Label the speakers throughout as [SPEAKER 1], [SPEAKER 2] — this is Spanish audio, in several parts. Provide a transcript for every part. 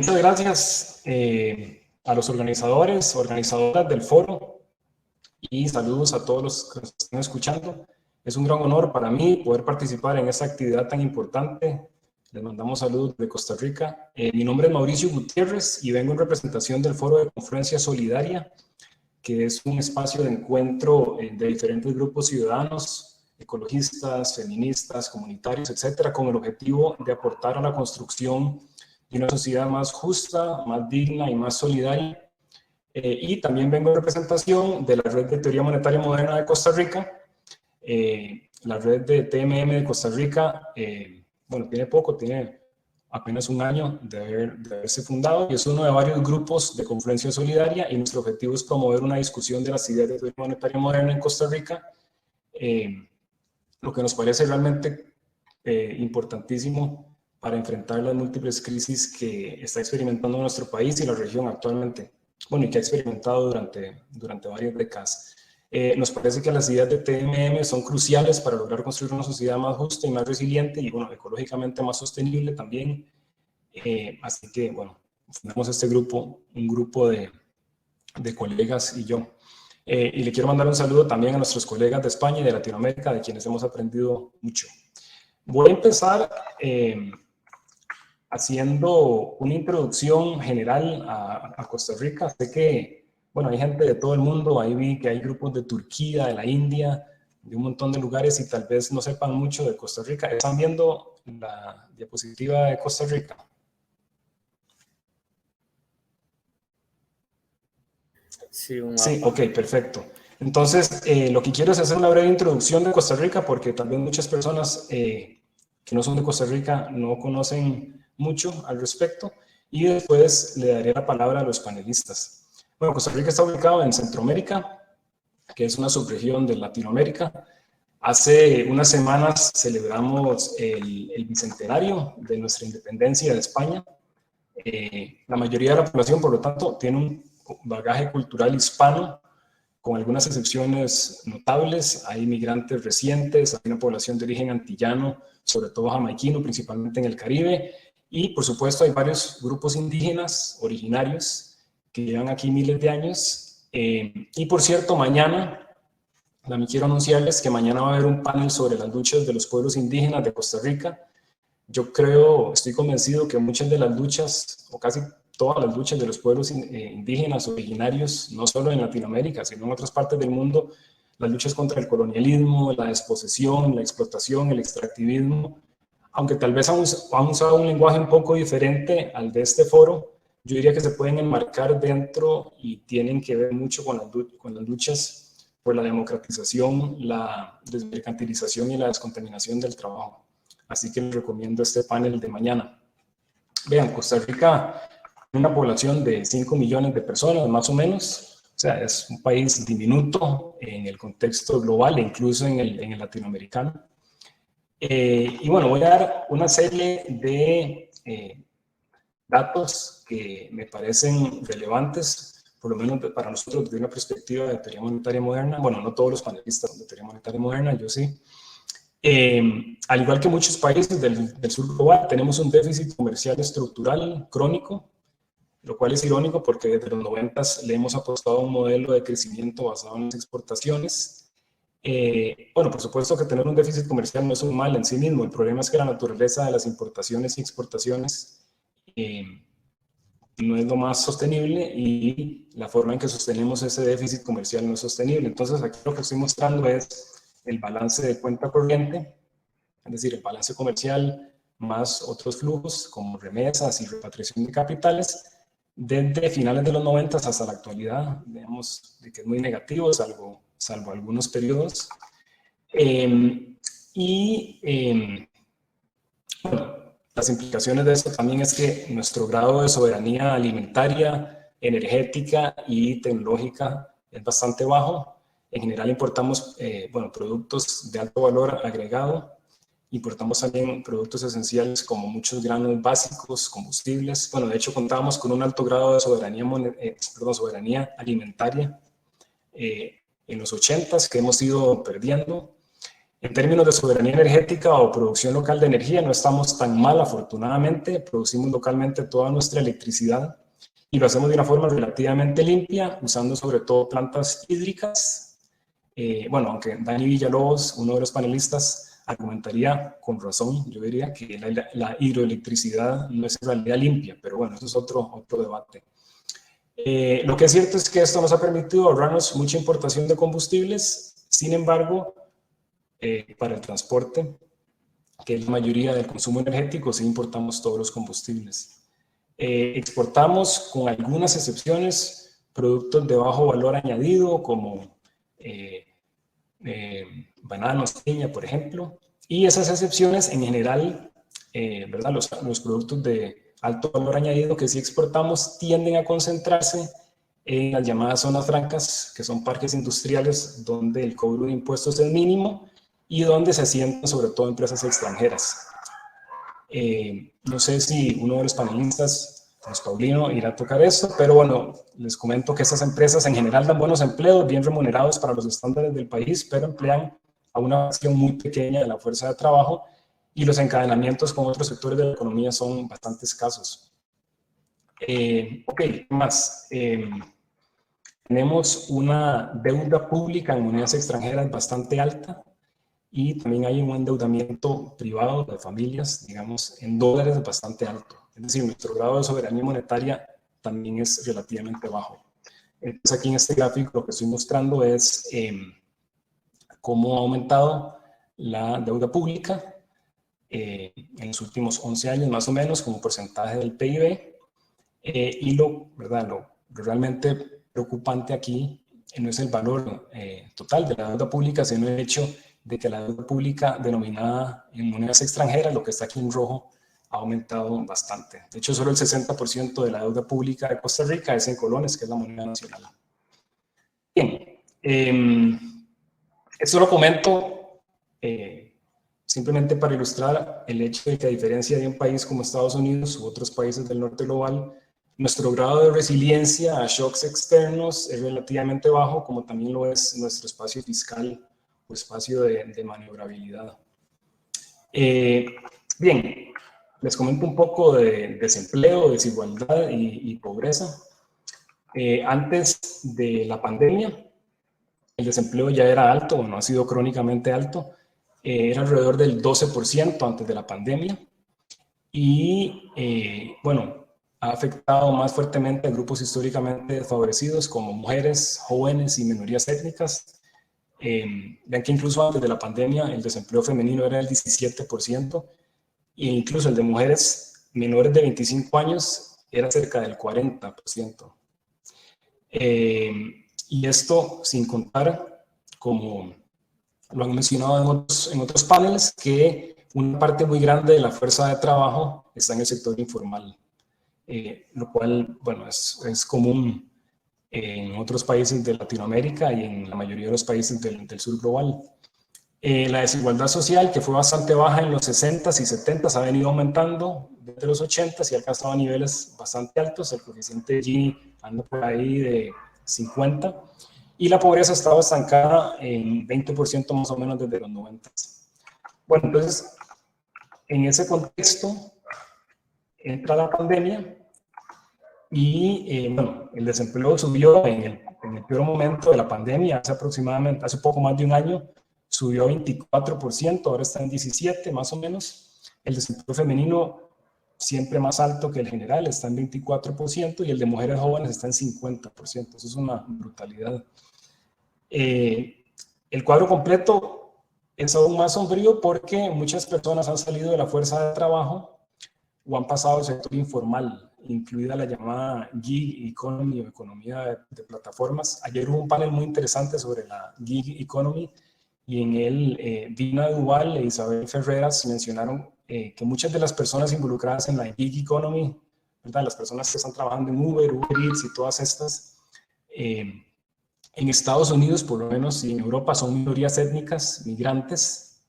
[SPEAKER 1] muchas gracias a los organizadores, organizadoras del foro y saludos a todos los que nos están escuchando. Es un gran honor para mí poder participar en esta actividad tan importante. Les mandamos saludos de Costa Rica. Mi nombre es Mauricio Gutiérrez y vengo en representación del Foro de Confluencia Solidaria, que es un espacio de encuentro de diferentes grupos ciudadanos, ecologistas, feministas, comunitarios, etcétera, con el objetivo de aportar a la construcción de una sociedad más justa, más digna y más solidaria. Y también vengo en representación de la Red de Teoría Monetaria Moderna de Costa Rica. La red de TMM de Costa Rica, bueno, tiene apenas un año de haberse fundado y es uno de varios grupos de confluencia solidaria, y nuestro objetivo es promover una discusión de las ideas de teoría monetaria moderna en Costa Rica, lo que nos parece realmente importantísimo para enfrentar las múltiples crisis que está experimentando nuestro país y la región actualmente, bueno, y que ha experimentado durante varias décadas. Nos parece que las ideas de TMM son cruciales para lograr construir una sociedad más justa y más resiliente y, bueno, ecológicamente más sostenible también. Así que, bueno, fundamos este grupo, un grupo de colegas y yo. Y le quiero mandar un saludo también a nuestros colegas de España y de Latinoamérica, de quienes hemos aprendido mucho. Voy a empezar haciendo una introducción general a Costa Rica. Sé que, bueno, hay gente de todo el mundo, ahí vi que hay grupos de Turquía, de la India, de un montón de lugares y tal vez no sepan mucho de Costa Rica. ¿Están viendo la diapositiva de Costa Rica?
[SPEAKER 2] Sí, un mapa.
[SPEAKER 1] Sí, ok, perfecto. Entonces, lo que quiero es hacer una breve introducción de Costa Rica, porque también muchas personas que no son de Costa Rica no conocen mucho al respecto, y después le daré la palabra a los panelistas. Bueno, Costa Rica está ubicado en Centroamérica, que es una subregión de Latinoamérica. Hace unas semanas celebramos el bicentenario de nuestra independencia de España. La mayoría de la población, por lo tanto, tiene un bagaje cultural hispano, con algunas excepciones notables. Hay migrantes recientes, hay una población de origen antillano, sobre todo jamaiquino, principalmente en el Caribe, y por supuesto hay varios grupos indígenas originarios que llevan aquí miles de años. Y por cierto, mañana, también quiero anunciarles que mañana va a haber un panel sobre las luchas de los pueblos indígenas de Costa Rica. Yo estoy convencido que muchas de las luchas, o casi todas las luchas de los pueblos indígenas originarios, no solo en Latinoamérica, sino en otras partes del mundo, las luchas contra el colonialismo, la desposesión, la explotación, el extractivismo, aunque tal vez han usado un lenguaje un poco diferente al de este foro, yo diría que se pueden enmarcar dentro y tienen que ver mucho con las luchas por la democratización, la desmercantilización y la descontaminación del trabajo. Así que les recomiendo este panel de mañana. Vean, Costa Rica tiene una población de 5 millones de personas, más o menos. O sea, es un país diminuto en el contexto global e incluso en el latinoamericano. Y bueno, voy a dar una serie de datos que me parecen relevantes, por lo menos para nosotros desde una perspectiva de teoría monetaria moderna. Bueno, no todos los panelistas son de teoría monetaria moderna, yo sí. Al igual que muchos países del sur global, tenemos un déficit comercial estructural crónico, lo cual es irónico porque desde los 90 le hemos apostado a un modelo de crecimiento basado en las exportaciones. Bueno, por supuesto que tener un déficit comercial no es un mal en sí mismo. El problema es que la naturaleza de las importaciones y exportaciones no es lo más sostenible y la forma en que sostenemos ese déficit comercial no es sostenible. Entonces, aquí lo que estoy mostrando es el balance de cuenta corriente, es decir, el balance comercial más otros flujos como remesas y repatriación de capitales, desde finales de los 90 hasta la actualidad, digamos, de que es muy negativo, salvo algunos periodos. Bueno, las implicaciones de esto también es que nuestro grado de soberanía alimentaria, energética y tecnológica es bastante bajo. En general importamos bueno, productos de alto valor agregado. Importamos también productos esenciales como muchos granos básicos, combustibles. Bueno, de hecho contábamos con un alto grado de soberanía alimentaria en los 80s que hemos ido perdiendo. En términos de soberanía energética o producción local de energía, no estamos tan mal, afortunadamente. Producimos localmente toda nuestra electricidad y lo hacemos de una forma relativamente limpia, usando sobre todo plantas hídricas. Bueno, aunque Dani Villalobos, uno de los panelistas, argumentaría con razón, yo diría que la hidroelectricidad no es en realidad limpia, pero bueno, eso es otro debate. Lo que es cierto es que esto nos ha permitido ahorrarnos mucha importación de combustibles. Sin embargo, para el transporte, que es la mayoría del consumo energético, sí importamos todos los combustibles. Exportamos, con algunas excepciones, productos de bajo valor añadido, como bananos, piña, por ejemplo, y esas excepciones en general, ¿verdad? Los productos de alto valor añadido que sí exportamos tienden a concentrarse en las llamadas zonas francas, que son parques industriales donde el cobro de impuestos es mínimo y donde se asientan sobre todo empresas extranjeras. No sé si uno de los panelistas, pues Paulino, irá a tocar esto, pero bueno, les comento que estas empresas en general dan buenos empleos, bien remunerados para los estándares del país, pero emplean a una fracción muy pequeña de la fuerza de trabajo y los encadenamientos con otros sectores de la economía son bastante escasos. Ok, ¿qué más? Tenemos una deuda pública en monedas extranjeras bastante alta y también hay un endeudamiento privado de familias, digamos, en dólares bastante alto. Es decir, nuestro grado de soberanía monetaria también es relativamente bajo. Entonces aquí en este gráfico lo que estoy mostrando es cómo ha aumentado la deuda pública en los últimos 11 años más o menos como porcentaje del PIB. Y lo realmente preocupante aquí no es el valor total de la deuda pública, sino el hecho de que la deuda pública denominada en monedas extranjeras, lo que está aquí en rojo, ha aumentado bastante. De hecho, solo el 60% de la deuda pública de Costa Rica es en colones, que es la moneda nacional. Bien, esto lo comento simplemente para ilustrar el hecho de que, a diferencia de un país como Estados Unidos u otros países del norte global, nuestro grado de resiliencia a shocks externos es relativamente bajo, como también lo es nuestro espacio fiscal o espacio de maniobrabilidad. Bien, les comento un poco de desempleo, desigualdad y pobreza. Antes de la pandemia, el desempleo ya era alto, no ha sido crónicamente alto, era alrededor del 12% antes de la pandemia y bueno, ha afectado más fuertemente a grupos históricamente desfavorecidos como mujeres, jóvenes y minorías étnicas. Vean que incluso antes de la pandemia el desempleo femenino era del 17% e incluso el de mujeres menores de 25 años era cerca del 40%. Y esto sin contar, como lo han mencionado en otros paneles, que una parte muy grande de la fuerza de trabajo está en el sector informal, lo cual, bueno, es común en otros países de Latinoamérica y en la mayoría de los países del sur global. La desigualdad social, que fue bastante baja en los 60s y 70s, ha venido aumentando desde los 80s y ha alcanzado a niveles bastante altos. El coeficiente Gini anda por ahí de 50. Y la pobreza ha estado estancada en 20% más o menos desde los 90s. Bueno, entonces, en ese contexto entra la pandemia y bueno, el desempleo subió en el peor momento de la pandemia, hace poco más de un año, subió 24%, ahora está en 17% más o menos. El desempleo femenino siempre más alto que el general, está en 24%, y el de mujeres jóvenes está en 50%. Eso es una brutalidad. El cuadro completo es aún más sombrío porque muchas personas han salido de la fuerza de trabajo o han pasado al sector informal, incluida la llamada gig economy o economía de plataformas. Ayer hubo un panel muy interesante sobre la gig economy y en él Dina Duval e Isabel Ferreras mencionaron que muchas de las personas involucradas en la gig economy, ¿verdad?, las personas que están trabajando en Uber Eats y todas estas, en Estados Unidos, por lo menos, y en Europa, son minorías étnicas, migrantes,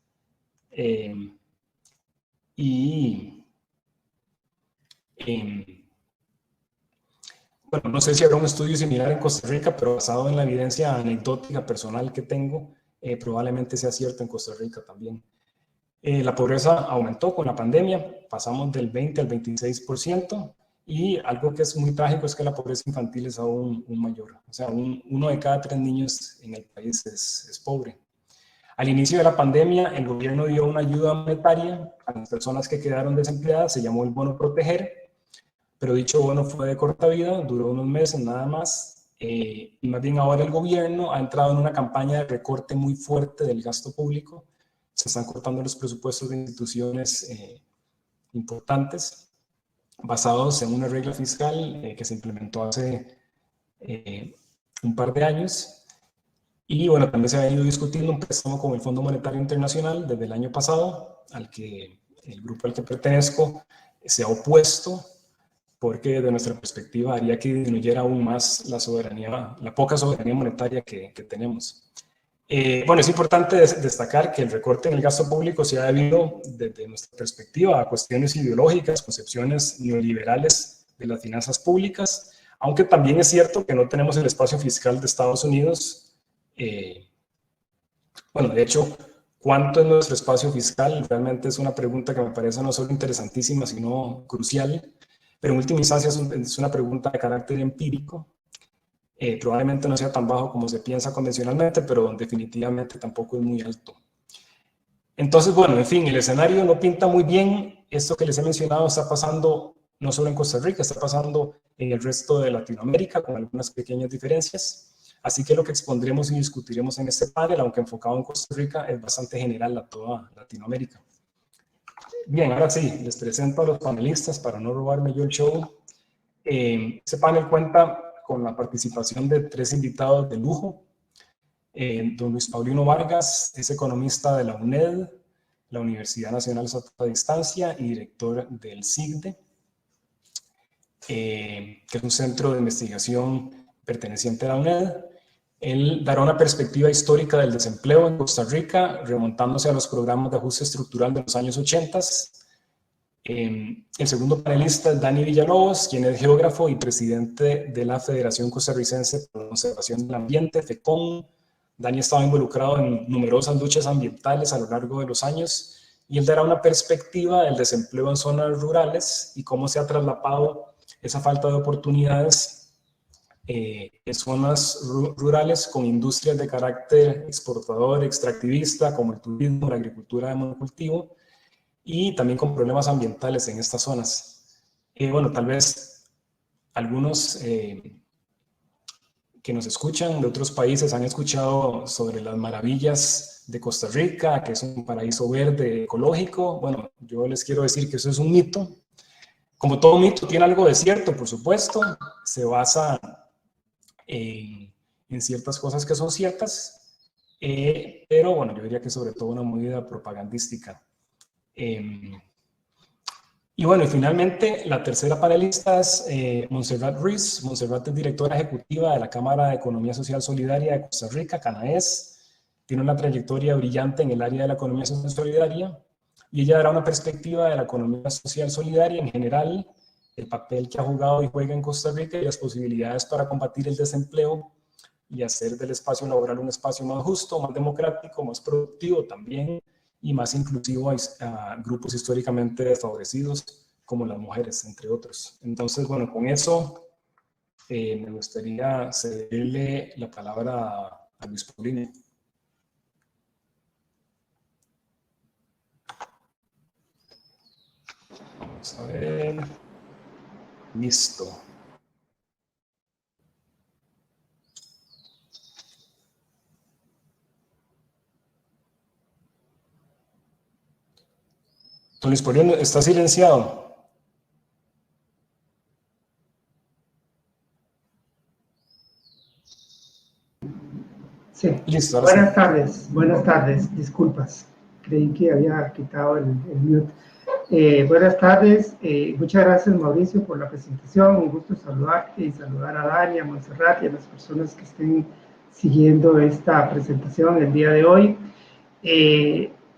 [SPEAKER 1] bueno, no sé si habrá un estudio similar en Costa Rica, pero basado en la evidencia anecdótica personal que tengo, probablemente sea cierto en Costa Rica también. La pobreza aumentó con la pandemia, pasamos del 20 al 26%, y algo que es muy trágico es que la pobreza infantil es aún mayor. O sea, 1 de cada 3 niños en el país es pobre. Al inicio de la pandemia, el gobierno dio una ayuda monetaria a las personas que quedaron desempleadas, se llamó el bono proteger, pero dicho bono fue de corta vida, duró unos meses nada más, y más bien ahora el gobierno ha entrado en una campaña de recorte muy fuerte del gasto público. Se están cortando los presupuestos de instituciones importantes, basados en una regla fiscal que se implementó hace un par de años. Y bueno, también se ha ido discutiendo un préstamo con el Fondo Monetario Internacional desde el año pasado, al que el grupo al que pertenezco se ha opuesto, porque de nuestra perspectiva haría que disminuyera aún más la soberanía, la poca soberanía monetaria que tenemos. Bueno, es importante destacar que el recorte en el gasto público se ha debido, desde nuestra perspectiva, a cuestiones ideológicas, concepciones neoliberales de las finanzas públicas, aunque también es cierto que no tenemos el espacio fiscal de Estados Unidos. Bueno, de hecho, ¿cuánto es nuestro espacio fiscal? Realmente es una pregunta que me parece no solo interesantísima, sino crucial, pero en última instancia es una pregunta de carácter empírico. Probablemente no sea tan bajo como se piensa convencionalmente, pero definitivamente tampoco es muy alto. Entonces, bueno, en fin, el escenario no pinta muy bien. Esto que les he mencionado está pasando no solo en Costa Rica, está pasando en el resto de Latinoamérica, con algunas pequeñas diferencias. Así que lo que expondremos y discutiremos en este panel, aunque enfocado en Costa Rica, es bastante general a toda Latinoamérica. Bien, ahora sí, les presento a los panelistas para no robarme yo el show. Este panel cuenta con la participación de 3 invitados de lujo. Don Luis Paulino Vargas es economista de la UNED, la Universidad Nacional de Distancia, y director del CIGDE, que es un centro de investigación perteneciente a la UNED. Él dará una perspectiva histórica del desempleo en Costa Rica, remontándose a los programas de ajuste estructural de los años 80. El segundo panelista es Dani Villalobos, quien es geógrafo y presidente de la Federación Costarricense para la Conservación del Ambiente, FECON. Dani ha estado involucrado en numerosas luchas ambientales a lo largo de los años, y él dará una perspectiva del desempleo en zonas rurales y cómo se ha traslapado esa falta de oportunidades en zonas rurales con industrias de carácter exportador, extractivista, como el turismo, la agricultura de monocultivo, y también con problemas ambientales en estas zonas. Bueno, tal vez algunos que nos escuchan de otros países han escuchado sobre las maravillas de Costa Rica, que es un paraíso verde ecológico. Bueno, yo les quiero decir que eso es un mito. Como todo mito tiene algo de cierto, por supuesto, se basa en ciertas cosas que son ciertas, pero bueno, yo diría que sobre todo una movida propagandística. Y bueno, y finalmente la tercera panelista es Montserrat Ruiz. Montserrat es directora ejecutiva de la Cámara de Economía Social Solidaria de Costa Rica, CANAES. Tiene una trayectoria brillante en el área de la economía social solidaria, y ella dará una perspectiva de la economía social solidaria en general, el papel que ha jugado y juega en Costa Rica y las posibilidades para combatir el desempleo y hacer del espacio laboral un espacio más justo, más democrático, más productivo también, y más inclusivo a grupos históricamente desfavorecidos como las mujeres, entre otros. Entonces, bueno, con eso me gustaría cederle la palabra a Luis Paulino. Vamos a ver. Listo. Don Luis Paulino, está silenciado.
[SPEAKER 3] Sí.
[SPEAKER 1] Listo,
[SPEAKER 3] Buenas tardes, disculpas, creí que había quitado el mute. Buenas tardes, muchas gracias Mauricio por la presentación, un gusto saludarte y saludar a Dani, a Montserrat y a las personas que estén siguiendo esta presentación el día de hoy.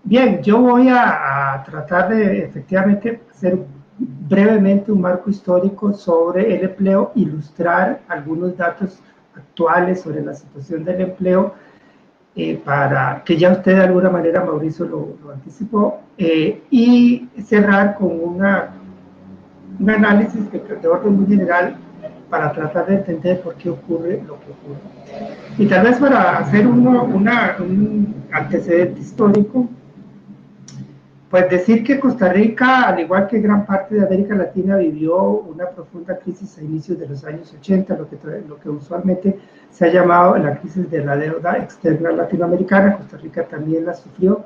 [SPEAKER 3] Bien, yo voy a tratar de efectivamente hacer brevemente un marco histórico sobre el empleo, ilustrar algunos datos actuales sobre la situación del empleo, para que ya usted de alguna manera, Mauricio, lo anticipó, y cerrar con un análisis de orden muy general para tratar de entender por qué ocurre lo que ocurre. Y tal vez para hacer un antecedente histórico, pues decir que Costa Rica, al igual que gran parte de América Latina, vivió una profunda crisis a inicios de los años 80, lo que usualmente se ha llamado la crisis de la deuda externa latinoamericana. Costa Rica también la sufrió.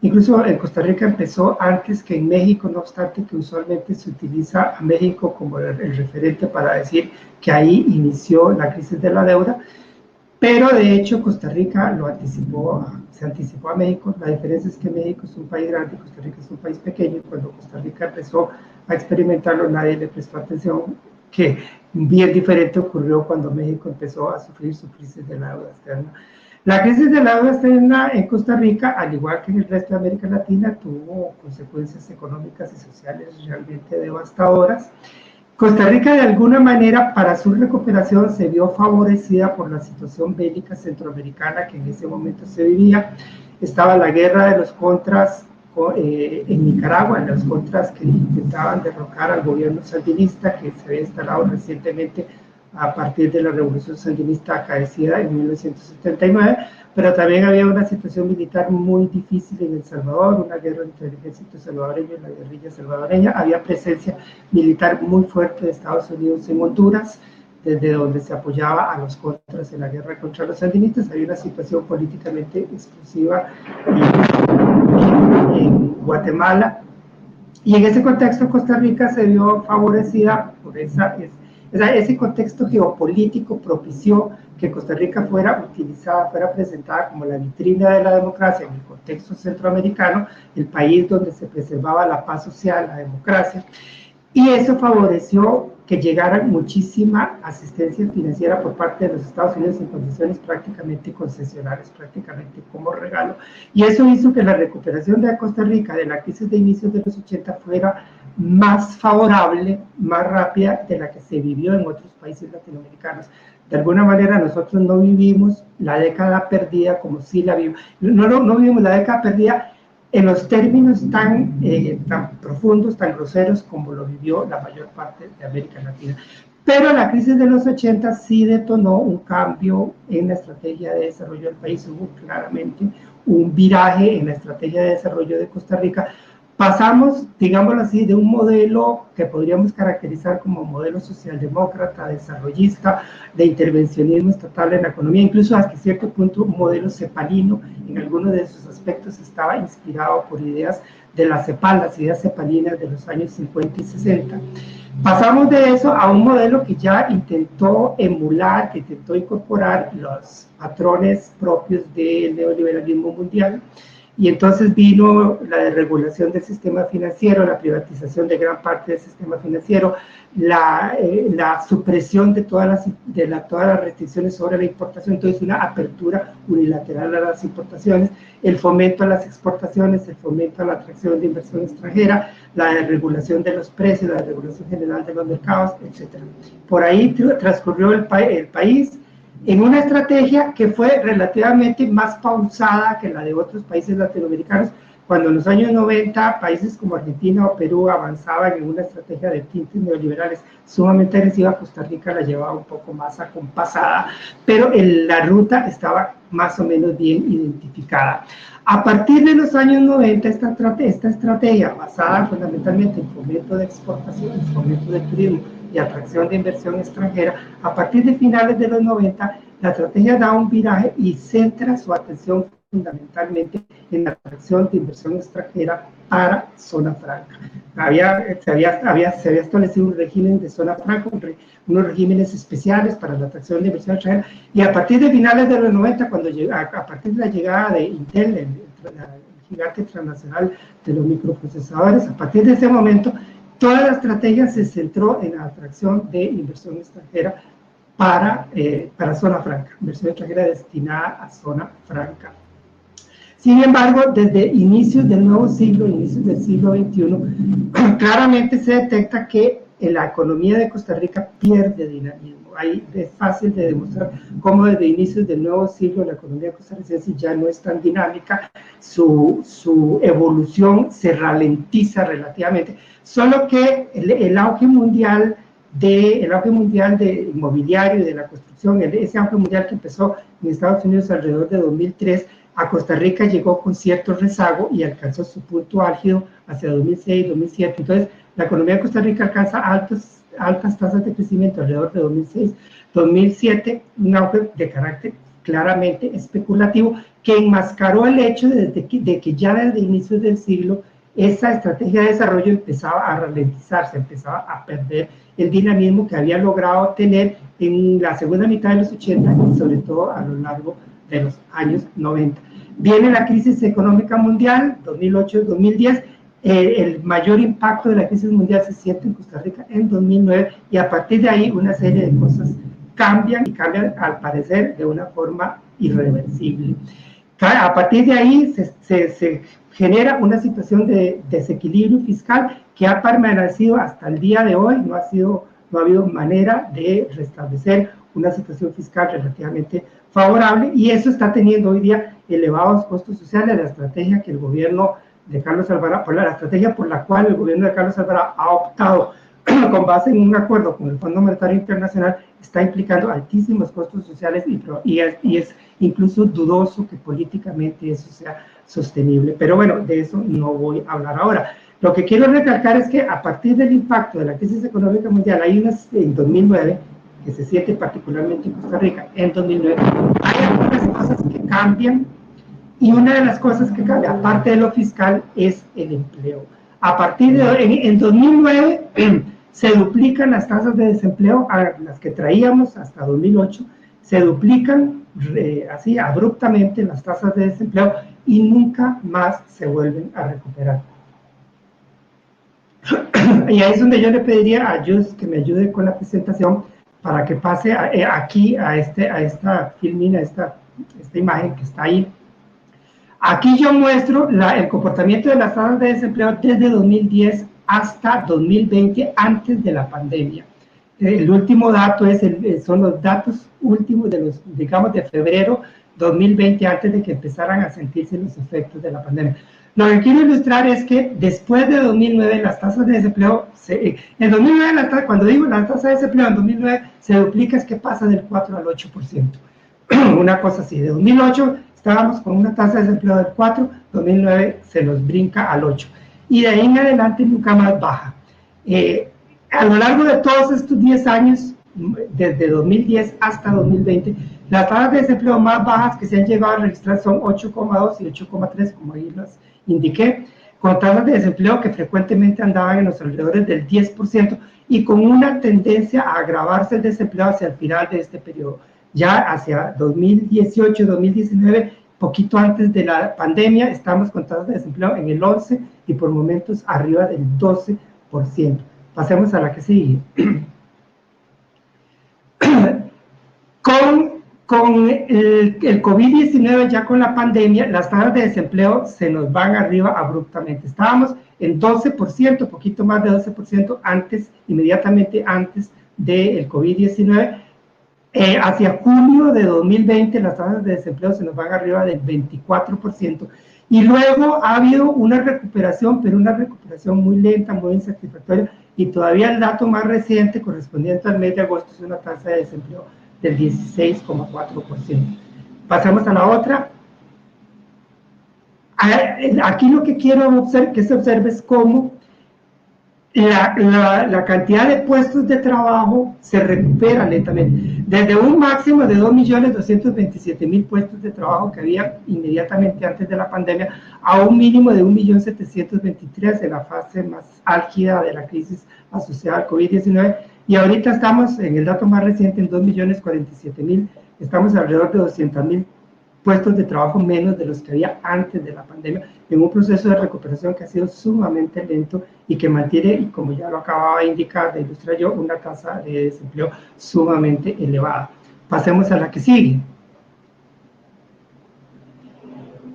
[SPEAKER 3] Incluso en Costa Rica empezó antes que en México, no obstante que usualmente se utiliza a México como el referente para decir que ahí inició la crisis de la deuda. Pero de hecho Costa Rica se anticipó a México. La diferencia es que México es un país grande y Costa Rica es un país pequeño. Y cuando Costa Rica empezó a experimentarlo, nadie le prestó atención, que bien diferente ocurrió cuando México empezó a sufrir su crisis de la deuda externa. La crisis de la deuda externa en Costa Rica, al igual que en el resto de América Latina, tuvo consecuencias económicas y sociales realmente devastadoras. Costa Rica, de alguna manera, para su recuperación se vio favorecida por la situación bélica centroamericana que en ese momento se vivía. Estaba la guerra de los contras en Nicaragua, los contras que intentaban derrocar al gobierno sandinista que se había instalado recientemente a partir de la revolución sandinista acaecida en 1979, pero también había una situación militar muy difícil en El Salvador, una guerra entre el ejército salvadoreño y la guerrilla salvadoreña. Había presencia militar muy fuerte de Estados Unidos en Honduras, desde donde se apoyaba a los contras en la guerra contra los sandinistas. Había una situación políticamente explosiva en Guatemala, y en ese contexto Costa Rica se vio favorecida por ese contexto geopolítico. Propició que Costa Rica fuera presentada como la vitrina de la democracia en el contexto centroamericano, el país donde se preservaba la paz social, la democracia, y eso favoreció que llegara muchísima asistencia financiera por parte de los Estados Unidos en condiciones prácticamente concesionales, prácticamente como regalo, y eso hizo que la recuperación de Costa Rica de la crisis de inicios de los 80 fuera más favorable, más rápida de la que se vivió en otros países latinoamericanos. De alguna manera nosotros no vivimos la década perdida como sí la vivimos, no vivimos la década perdida en los términos tan profundos, tan groseros como lo vivió la mayor parte de América Latina. Pero la crisis de los 80 sí detonó un cambio en la estrategia de desarrollo del país. Hubo claramente un viraje en la estrategia de desarrollo de Costa Rica. Pasamos, digámoslo así, de un modelo que podríamos caracterizar como modelo socialdemócrata, desarrollista, de intervencionismo estatal en la economía, incluso hasta cierto punto un modelo cepalino. En algunos de sus aspectos estaba inspirado por ideas de la CEPAL, las ideas cepalinas de los años 50 y 60. Pasamos de eso a un modelo que ya intentó emular, que intentó incorporar los patrones propios del neoliberalismo mundial. Y entonces vino la desregulación del sistema financiero, la privatización de gran parte del sistema financiero, la supresión de todas las restricciones sobre la importación. Entonces una apertura unilateral a las importaciones, el fomento a las exportaciones, el fomento a la atracción de inversión extranjera, la desregulación de los precios, la desregulación general de los mercados, etc. Por ahí transcurrió el país en una estrategia que fue relativamente más pausada que la de otros países latinoamericanos. Cuando en los años 90 países como Argentina o Perú avanzaban en una estrategia de tintes neoliberales sumamente agresiva, Costa Rica la llevaba un poco más acompasada, pero la ruta estaba más o menos bien identificada. A partir de los años 90, esta estrategia basada fundamentalmente en fomento de exportaciones, fomento de turismo y atracción de inversión extranjera, a partir de finales de los 90, la estrategia da un viraje y centra su atención fundamentalmente en la atracción de inversión extranjera para zona franca. Se había establecido un régimen de zona franca, unos regímenes especiales para la atracción de inversión extranjera, y a partir de finales de los 90, a partir de la llegada de Intel, el gigante transnacional de los microprocesadores, a partir de ese momento, toda la estrategia se centró en la atracción de inversión extranjera para zona franca, inversión extranjera destinada a zona franca. Sin embargo, desde inicios del nuevo siglo, inicios del siglo XXI, claramente se detecta que en la economía de Costa Rica pierde dinamismo. Ahí es fácil de demostrar cómo desde inicios del nuevo siglo la economía costarricense ya no es tan dinámica, su evolución se ralentiza relativamente, solo que el auge mundial de inmobiliario y de la construcción, ese auge mundial que empezó en Estados Unidos alrededor de 2003, a Costa Rica llegó con cierto rezago y alcanzó su punto álgido hacia 2006, 2007. Entonces, la economía de Costa Rica alcanza altas tasas de crecimiento alrededor de 2006, 2007, un auge de carácter claramente especulativo que enmascaró el hecho de que ya desde inicios del siglo esa estrategia de desarrollo empezaba a ralentizarse, empezaba a perder el dinamismo que había logrado tener en la segunda mitad de los 80 y sobre todo a lo largo de los años 90. Viene la crisis económica mundial, 2008-2010, el mayor impacto de la crisis mundial se siente en Costa Rica en 2009 y a partir de ahí una serie de cosas cambian y cambian al parecer de una forma irreversible. A partir de ahí se genera una situación de desequilibrio fiscal que ha permanecido hasta el día de hoy, no ha habido manera de restablecer una situación fiscal relativamente favorable y eso está teniendo hoy día elevados costos sociales. La estrategia que el gobierno de Carlos Alvarado, la estrategia por la cual el gobierno de Carlos Alvarado ha optado con base en un acuerdo con el Fondo Monetario Internacional está implicando altísimos costos sociales y es incluso dudoso que políticamente eso sea sostenible. Pero bueno, de eso no voy a hablar ahora. Lo que quiero recalcar es que a partir del impacto de la crisis económica mundial, en 2009, que se siente particularmente en Costa Rica, en 2009, hay algunas cosas que cambian y una de las cosas que cambia, aparte de lo fiscal, es el empleo. A partir de en 2009 se duplican las tasas de desempleo a las que traíamos hasta 2008, se duplican así abruptamente las tasas de desempleo y nunca más se vuelven a recuperar. Y ahí es donde yo le pediría a Jus que me ayude con la presentación para que pase aquí a esta filmina, esta imagen que está ahí. Aquí yo muestro el comportamiento de las tasas de desempleo desde 2010 hasta 2020, antes de la pandemia. El último dato son los datos últimos de febrero 2020, antes de que empezaran a sentirse los efectos de la pandemia. Lo que quiero ilustrar es que después de 2009 las tasas de desempleo, en 2009, cuando digo la tasa de desempleo en 2009 se duplica, es que pasa del 4 al 8%. Una cosa así, de 2008 estábamos con una tasa de desempleo del 4, 2009 se nos brinca al 8. Y de ahí en adelante nunca más baja. A lo largo de todos estos 10 años, desde 2010 hasta 2020, las tasas de desempleo más bajas que se han llegado a registrar son 8,2 y 8,3, como ahí las indiqué, con tasas de desempleo que frecuentemente andaban en los alrededores del 10% y con una tendencia a agravarse el desempleo hacia el final de este periodo. Ya hacia 2018, 2019, poquito antes de la pandemia, estamos con tasas de desempleo en el 11 y por momentos arriba del 12%. Pasemos a la que sigue. Con el COVID-19, ya con la pandemia, las tasas de desempleo se nos van arriba abruptamente. Estábamos en 12%, poquito más de 12% inmediatamente antes del COVID-19. Hacia junio de 2020 las tasas de desempleo se nos van arriba del 24% y luego ha habido una recuperación, pero una recuperación muy lenta, muy insatisfactoria, y todavía el dato más reciente correspondiente al mes de agosto es una tasa de desempleo del 16,4%. Pasamos a la otra. Aquí lo que quiero que se observe es cómo la cantidad de puestos de trabajo se recupera lentamente. Desde un máximo de 2.227.000 puestos de trabajo que había inmediatamente antes de la pandemia, a un mínimo de 1.723.000 en la fase más álgida de la crisis asociada al COVID-19. Y ahorita estamos, en el dato más reciente, en 2.047.000, estamos alrededor de 200.000 puestos de trabajo menos de los que había antes de la pandemia, en un proceso de recuperación que ha sido sumamente lento y que mantiene, y como ya lo acababa de indicar, de ilustrar yo, una tasa de desempleo sumamente elevada. Pasemos a la que sigue.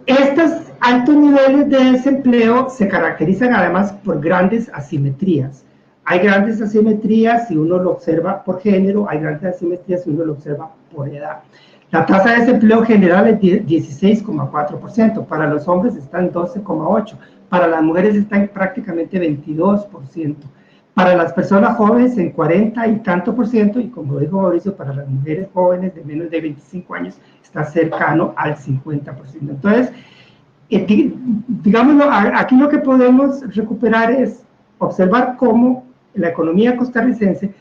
[SPEAKER 3] Estos altos niveles de desempleo se caracterizan además por grandes asimetrías. Hay grandes asimetrías si uno lo observa por género, hay grandes asimetrías si uno lo observa por edad. La tasa de desempleo general es 16,4%, para los hombres está en 12,8%, para las mujeres está en prácticamente 22%, para las personas jóvenes en 40 y tanto por ciento, y como dijo Mauricio, para las mujeres jóvenes de menos de 25 años está cercano al 50%. Entonces, digámoslo, aquí lo que podemos recuperar es observar cómo la economía costarricense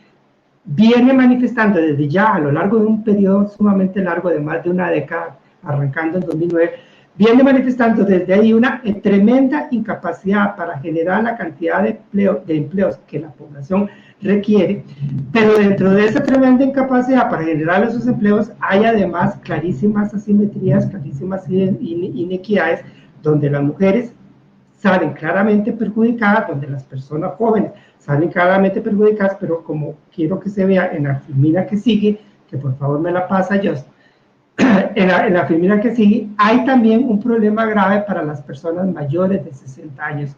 [SPEAKER 3] viene manifestando desde ya a lo largo de un periodo sumamente largo de más de una década, arrancando en 2009, viene manifestando desde ahí una tremenda incapacidad para generar la cantidad de empleos que la población requiere, pero dentro de esa tremenda incapacidad para generar esos empleos hay además clarísimas asimetrías, clarísimas inequidades, donde las mujeres salen claramente perjudicadas, donde las personas jóvenes salen claramente perjudicadas, pero como quiero que se vea en la filmina que sigue, que por favor me la pasa, Just, en la filmina que sigue, hay también un problema grave para las personas mayores de 60 años.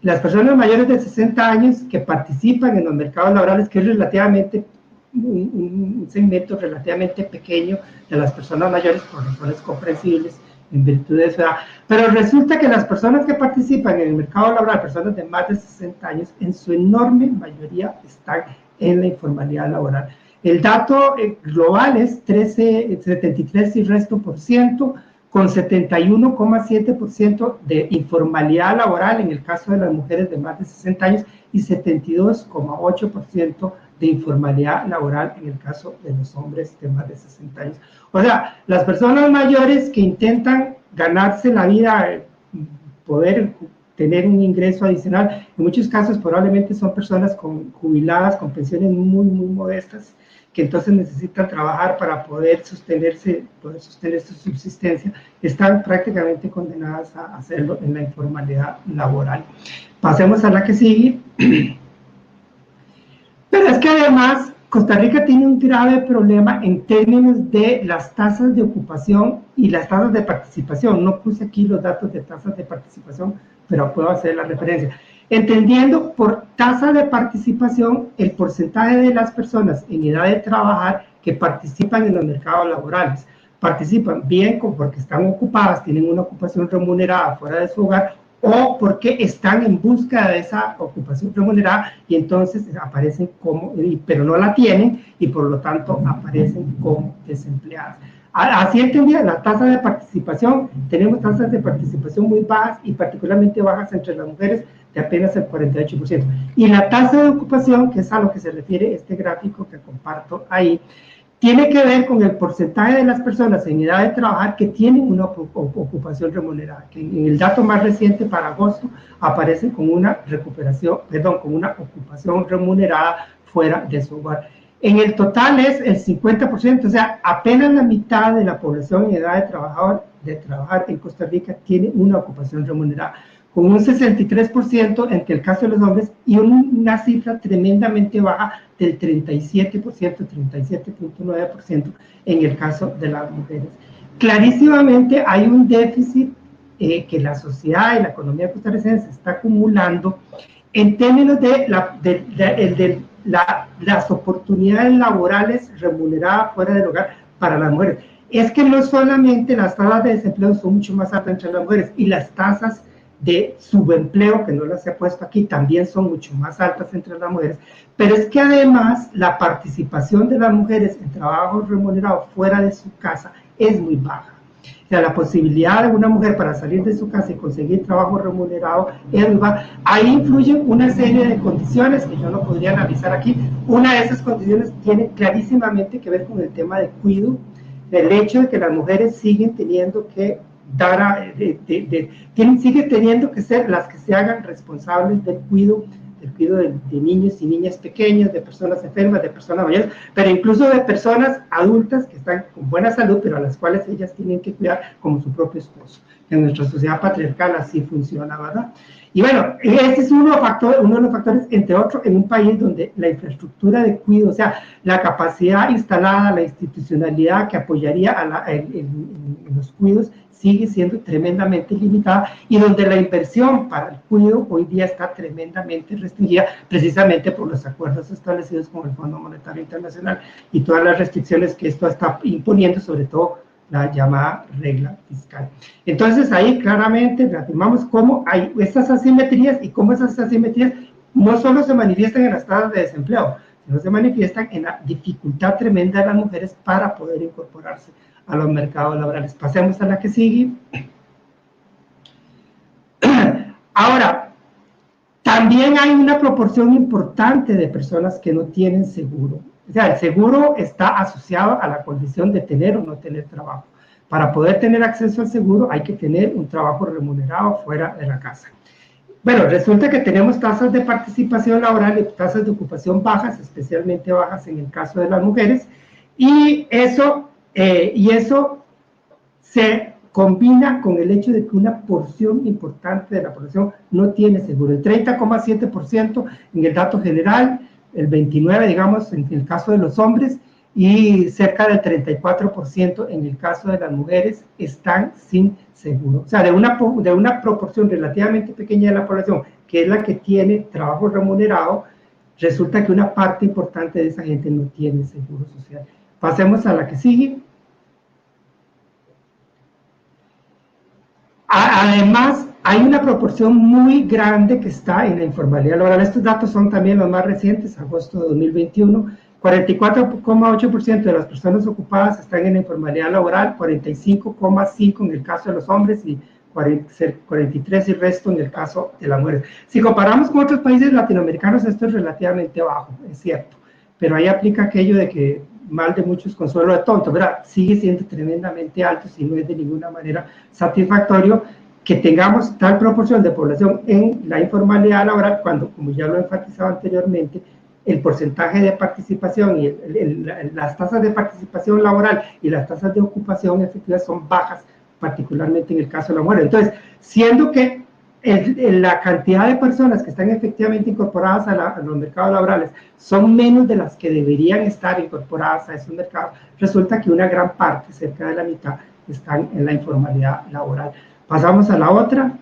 [SPEAKER 3] Las personas mayores de 60 años que participan en los mercados laborales, que es relativamente un segmento relativamente pequeño de las personas mayores, por razones comprensibles, en virtud de su edad, pero resulta que las personas que participan en el mercado laboral, personas de más de 60 años, en su enorme mayoría están en la informalidad laboral. El dato global es 73 y resto por ciento, con 71,7% de informalidad laboral en el caso de las mujeres de más de 60 años y 72,8% de informalidad laboral en el caso de los hombres de más de 60 años. O sea, las personas mayores que intentan ganarse la vida, poder tener un ingreso adicional, en muchos casos probablemente son personas jubiladas con pensiones muy modestas, que entonces necesitan trabajar para poder sostener su subsistencia, están prácticamente condenadas a hacerlo en la informalidad laboral. Pasemos a la que sigue. Pero es que además Costa Rica tiene un grave problema en términos de las tasas de ocupación y las tasas de participación. No puse aquí los datos de tasas de participación, pero puedo hacer la referencia. Entendiendo por tasa de participación el porcentaje de las personas en edad de trabajar que participan en los mercados laborales. Participan bien porque están ocupadas, tienen una ocupación remunerada fuera de su hogar, o porque están en busca de esa ocupación remunerada y entonces aparecen como, pero no la tienen y por lo tanto aparecen como desempleadas. Así entendía la tasa de participación, tenemos tasas de participación muy bajas y particularmente bajas entre las mujeres de apenas el 48%. Y la tasa de ocupación, que es a lo que se refiere este gráfico que comparto ahí, tiene que ver con el porcentaje de las personas en edad de trabajar que tienen una ocupación remunerada, que en el dato más reciente para agosto aparece con una con una ocupación remunerada fuera de su hogar. En el total es el 50%, o sea, apenas la mitad de la población en edad de trabajar en Costa Rica tiene una ocupación remunerada, con un 63% entre el caso de los hombres y una cifra tremendamente baja del 37%, 37.9% en el caso de las mujeres. Clarísimamente hay un déficit que la sociedad y la economía costarricense está acumulando en términos de las oportunidades laborales remuneradas fuera del hogar para las mujeres. Es que no solamente las tasas de desempleo son mucho más altas entre las mujeres y las tasas de subempleo, que no las he puesto aquí, también son mucho más altas entre las mujeres, pero es que además la participación de las mujeres en trabajos remunerados fuera de su casa es muy baja. O sea, la posibilidad de una mujer para salir de su casa y conseguir trabajo remunerado es muy baja. Ahí influyen una serie de condiciones que yo no podría analizar aquí. Una de esas condiciones tiene clarísimamente que ver con el tema de cuidado, del hecho de que las mujeres siguen teniendo que siguen teniendo que ser las que se hagan responsables del cuidado de niños y niñas pequeños, de personas enfermas, de personas mayores, pero incluso de personas adultas que están con buena salud, pero a las cuales ellas tienen que cuidar como su propio esposo. En nuestra sociedad patriarcal así funciona, ¿verdad? Y bueno, este es uno de los factores, entre otros, en un país donde la infraestructura de cuidado, o sea, la capacidad instalada, la institucionalidad que apoyaría en los cuidados, sigue siendo tremendamente limitada y donde la inversión para el cuidado hoy día está tremendamente restringida precisamente por los acuerdos establecidos con el Fondo Monetario Internacional y todas las restricciones que esto está imponiendo, sobre todo la llamada regla fiscal. Entonces ahí claramente reafirmamos cómo hay estas asimetrías y cómo esas asimetrías no solo se manifiestan en las tasas de desempleo, sino se manifiestan en la dificultad tremenda de las mujeres para poder incorporarse a los mercados laborales. Pasemos a la que sigue. Ahora, también hay una proporción importante de personas que no tienen seguro. O sea, el seguro está asociado a la condición de tener o no tener trabajo. Para poder tener acceso al seguro hay que tener un trabajo remunerado fuera de la casa. Bueno, resulta que tenemos tasas de participación laboral y tasas de ocupación bajas, especialmente bajas en el caso de las mujeres, y eso se combina con el hecho de que una porción importante de la población no tiene seguro. El 30,7% en el dato general, el 29%, digamos, en el caso de los hombres, y cerca del 34% en el caso de las mujeres están sin seguro. O sea, de una proporción relativamente pequeña de la población, que es la que tiene trabajo remunerado, resulta que una parte importante de esa gente no tiene seguro social. Pasemos a la que sigue. Además, hay una proporción muy grande que está en la informalidad laboral. Estos datos son también los más recientes, agosto de 2021. 44,8% de las personas ocupadas están en la informalidad laboral, 45,5% en el caso de los hombres y 43% y resto en el caso de las mujeres. Si comparamos con otros países latinoamericanos, esto es relativamente bajo, es cierto, pero ahí aplica aquello de que mal de muchos consuelo de tonto, ¿verdad? Sigue siendo tremendamente alto, si no es de ninguna manera satisfactorio que tengamos tal proporción de población en la informalidad laboral cuando, como ya lo he enfatizado anteriormente, el porcentaje de participación y las tasas de participación laboral y las tasas de ocupación efectiva son bajas, particularmente en el caso de la mujer. Entonces, siendo que la cantidad de personas que están efectivamente incorporadas a los mercados laborales son menos de las que deberían estar incorporadas a esos mercados, resulta que una gran parte, cerca de la mitad, están en la informalidad laboral. Pasamos a la otra.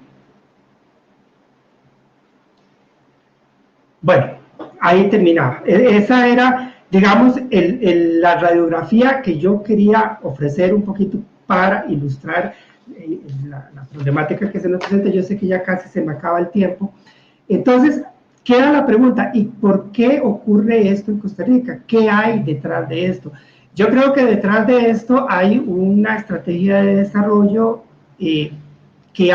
[SPEAKER 3] Bueno, ahí terminaba. Esa era, digamos, la radiografía que yo quería ofrecer un poquito para ilustrar la problemática que se nos presenta. Yo sé que ya casi se me acaba el tiempo. Entonces, queda la pregunta, ¿y por qué ocurre esto en Costa Rica? ¿Qué hay detrás de esto? Yo creo que detrás de esto hay una estrategia de desarrollo que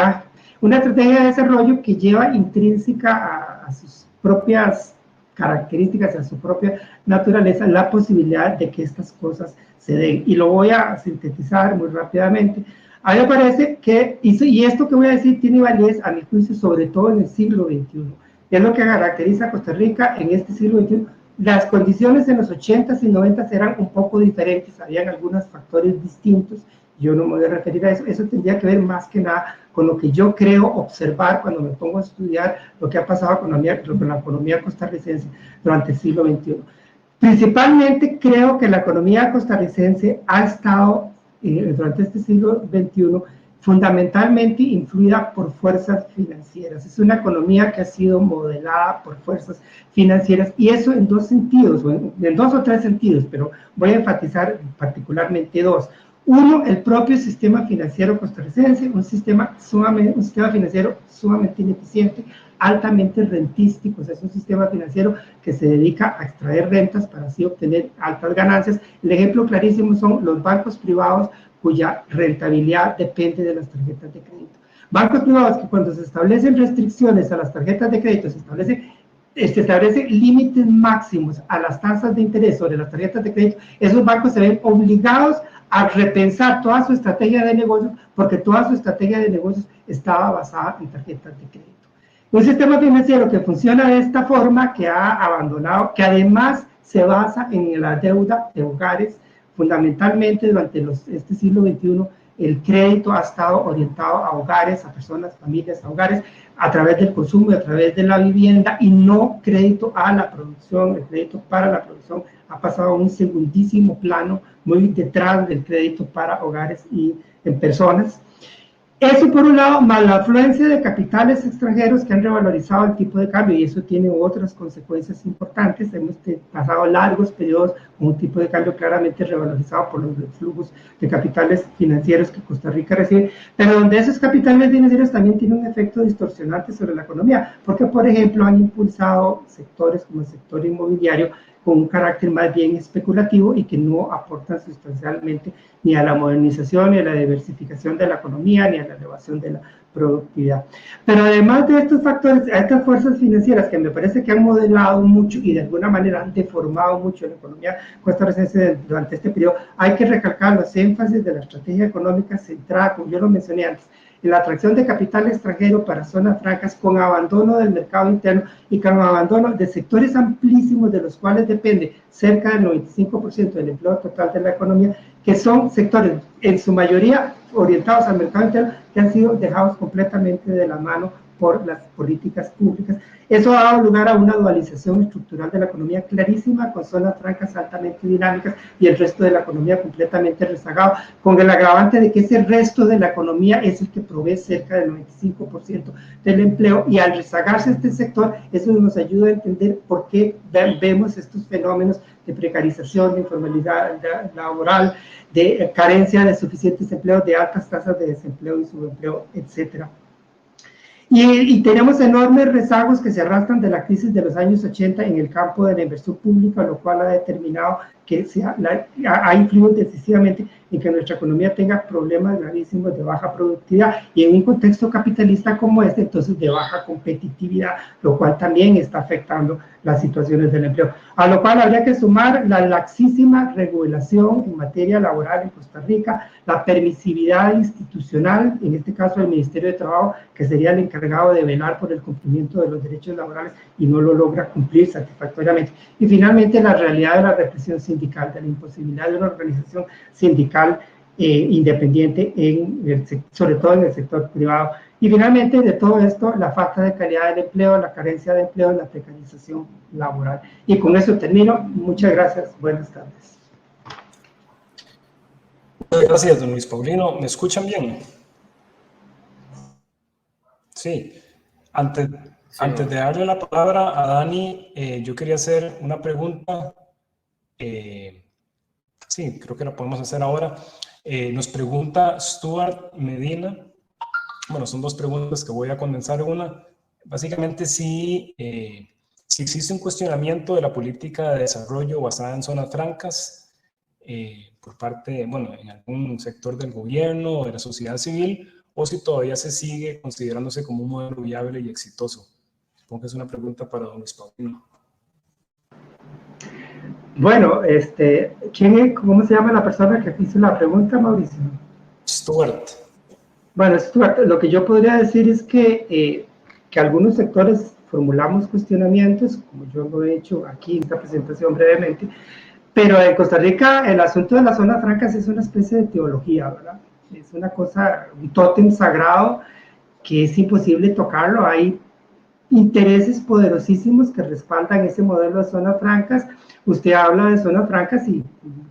[SPEAKER 3] lleva intrínseca a sus propias características, a su propia naturaleza, la posibilidad de que estas cosas se den. Y lo voy a sintetizar muy rápidamente. A mí me parece que, y esto que voy a decir tiene validez a mi juicio, sobre todo en el siglo XXI. Es lo que caracteriza a Costa Rica en este siglo XXI. Las condiciones en los 80s y 90s eran un poco diferentes, habían algunos factores distintos. Yo no me voy a referir a eso, eso tendría que ver más que nada con lo que yo creo observar cuando me pongo a estudiar lo que ha pasado con la economía costarricense durante el siglo XXI. Principalmente creo que la economía costarricense ha estado durante este siglo XXI fundamentalmente influida por fuerzas financieras. Es una economía que ha sido modelada por fuerzas financieras y eso en dos sentidos, en dos o tres sentidos, pero voy a enfatizar particularmente dos. Uno, el propio sistema financiero costarricense, un sistema financiero sumamente ineficiente, altamente rentístico, o sea, es un sistema financiero que se dedica a extraer rentas para así obtener altas ganancias. El ejemplo clarísimo son los bancos privados cuya rentabilidad depende de las tarjetas de crédito. Bancos privados que cuando se establecen restricciones a las tarjetas de crédito, se establecen límites máximos a las tasas de interés sobre las tarjetas de crédito, esos bancos se ven obligados a repensar toda su estrategia de negocios, porque toda su estrategia de negocios estaba basada en tarjetas de crédito. Un sistema financiero que funciona de esta forma, que ha abandonado, que además se basa en la deuda de hogares, fundamentalmente durante este siglo XXI, el crédito ha estado orientado a hogares, a personas, familias, a hogares, a través del consumo y a través de la vivienda, y no crédito a la producción. El crédito para la producción ha pasado a un segundísimo plano, muy detrás del crédito para hogares y en personas. Eso por un lado, más la afluencia de capitales extranjeros que han revalorizado el tipo de cambio, y eso tiene otras consecuencias importantes. Hemos pasado largos periodos con un tipo de cambio claramente revalorizado por los flujos de capitales financieros que Costa Rica recibe, pero donde esos capitales financieros también tienen un efecto distorsionante sobre la economía, porque por ejemplo han impulsado sectores como el sector inmobiliario con un carácter más bien especulativo y que no aportan sustancialmente ni a la modernización, ni a la diversificación de la economía, ni a la elevación de la productividad. Pero además de estos factores, a estas fuerzas financieras que me parece que han modelado mucho y de alguna manera han deformado mucho la economía costarricense durante este periodo, hay que recalcar los énfasis de la estrategia económica centrada, como yo lo mencioné antes, en la atracción de capital extranjero para zonas francas con abandono del mercado interno y con abandono de sectores amplísimos de los cuales depende cerca del 95% del empleo total de la economía, que son sectores en su mayoría orientados al mercado interno que han sido dejados completamente de la mano por las políticas públicas. Eso ha dado lugar a una dualización estructural de la economía clarísima, con zonas francas altamente dinámicas y el resto de la economía completamente rezagado, con el agravante de que ese resto de la economía es el que provee cerca del 95% del empleo, y al rezagarse este sector, eso nos ayuda a entender por qué vemos estos fenómenos de precarización, de informalidad laboral, de carencia de suficientes empleos, de altas tasas de desempleo y subempleo, etcétera. Y tenemos enormes rezagos que se arrastran de la crisis de los años 80 en el campo de la inversión pública, lo cual ha determinado que ha influido decisivamente en que nuestra economía tenga problemas gravísimos de baja productividad, y en un contexto capitalista como este, entonces de baja competitividad, lo cual también está afectando las situaciones del empleo. A lo cual habría que sumar la laxísima regulación en materia laboral en Costa Rica, la permisividad institucional, en este caso del Ministerio de Trabajo, que sería el encargado de velar por el cumplimiento de los derechos laborales y no lo logra cumplir satisfactoriamente. Y finalmente la realidad de la represión sindical, de la imposibilidad de una organización sindical independiente, sobre todo en el sector privado. Y finalmente de todo esto, la falta de calidad del empleo, la carencia de empleo, la precarización laboral. Y con eso termino. Muchas gracias. Buenas tardes.
[SPEAKER 1] Muchas gracias, don Luis Paulino. ¿Me escuchan bien? Sí. Antes de darle la palabra a Dani, yo quería hacer una pregunta. Sí, creo que la podemos hacer ahora. Nos pregunta Stuart Medina. Bueno, son dos preguntas que voy a condensar en una. Básicamente, si existe un cuestionamiento de la política de desarrollo basada en zonas francas por parte, bueno, en algún sector del gobierno o de la sociedad civil, o si todavía se sigue considerándose como un modelo viable y exitoso. Supongo que es una pregunta para don Luis Paulino.
[SPEAKER 3] Bueno, ¿cómo se llama la persona que hizo la pregunta, Mauricio?
[SPEAKER 1] Stuart.
[SPEAKER 3] Bueno, Stuart, lo que yo podría decir es que algunos sectores formulamos cuestionamientos, como yo lo he hecho aquí en esta presentación brevemente, pero en Costa Rica el asunto de las zonas francas es una especie de teología, ¿verdad? Es una cosa, un tótem sagrado que es imposible tocarlo. Hay intereses poderosísimos que respaldan ese modelo de zonas francas. Usted habla de zonas francas y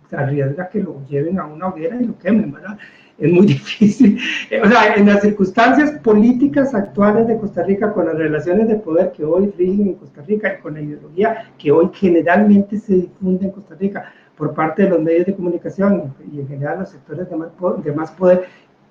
[SPEAKER 3] se arriesga que lo lleven a una hoguera y lo quemen, ¿verdad? Es muy difícil. O sea, en las circunstancias políticas actuales de Costa Rica, con las relaciones de poder que hoy rigen en Costa Rica y con la ideología que hoy generalmente se difunde en Costa Rica por parte de los medios de comunicación y en general los sectores de más poder,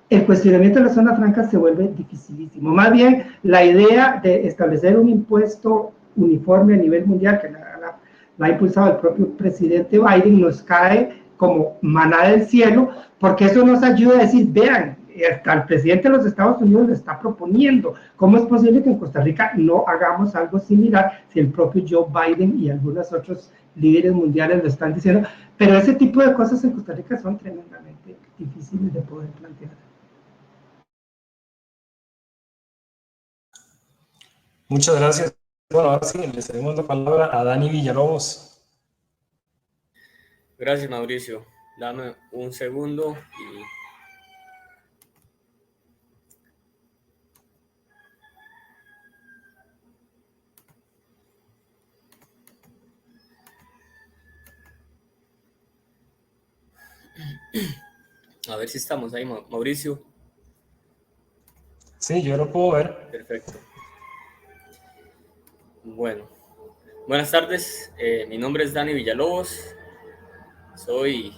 [SPEAKER 3] el cuestionamiento de las zonas francas se vuelve dificilísimo. Más bien, la idea de establecer un impuesto uniforme a nivel mundial, que la ha impulsado el propio presidente Biden, nos cae como maná del cielo, porque eso nos ayuda a decir, vean, hasta el presidente de los Estados Unidos lo está proponiendo. ¿Cómo es posible que en Costa Rica no hagamos algo similar si el propio Joe Biden y algunos otros líderes mundiales lo están diciendo? Pero ese tipo de cosas en Costa Rica son tremendamente difíciles de poder plantear.
[SPEAKER 1] Muchas gracias. Bueno, ahora sí, le cedemos la palabra a Dani Villalobos.
[SPEAKER 2] Gracias, Mauricio. Dame un segundo y... A ver si estamos ahí, Mauricio.
[SPEAKER 1] Sí, yo lo puedo ver.
[SPEAKER 2] Perfecto. Bueno, buenas tardes. Mi nombre es Dani Villalobos. Soy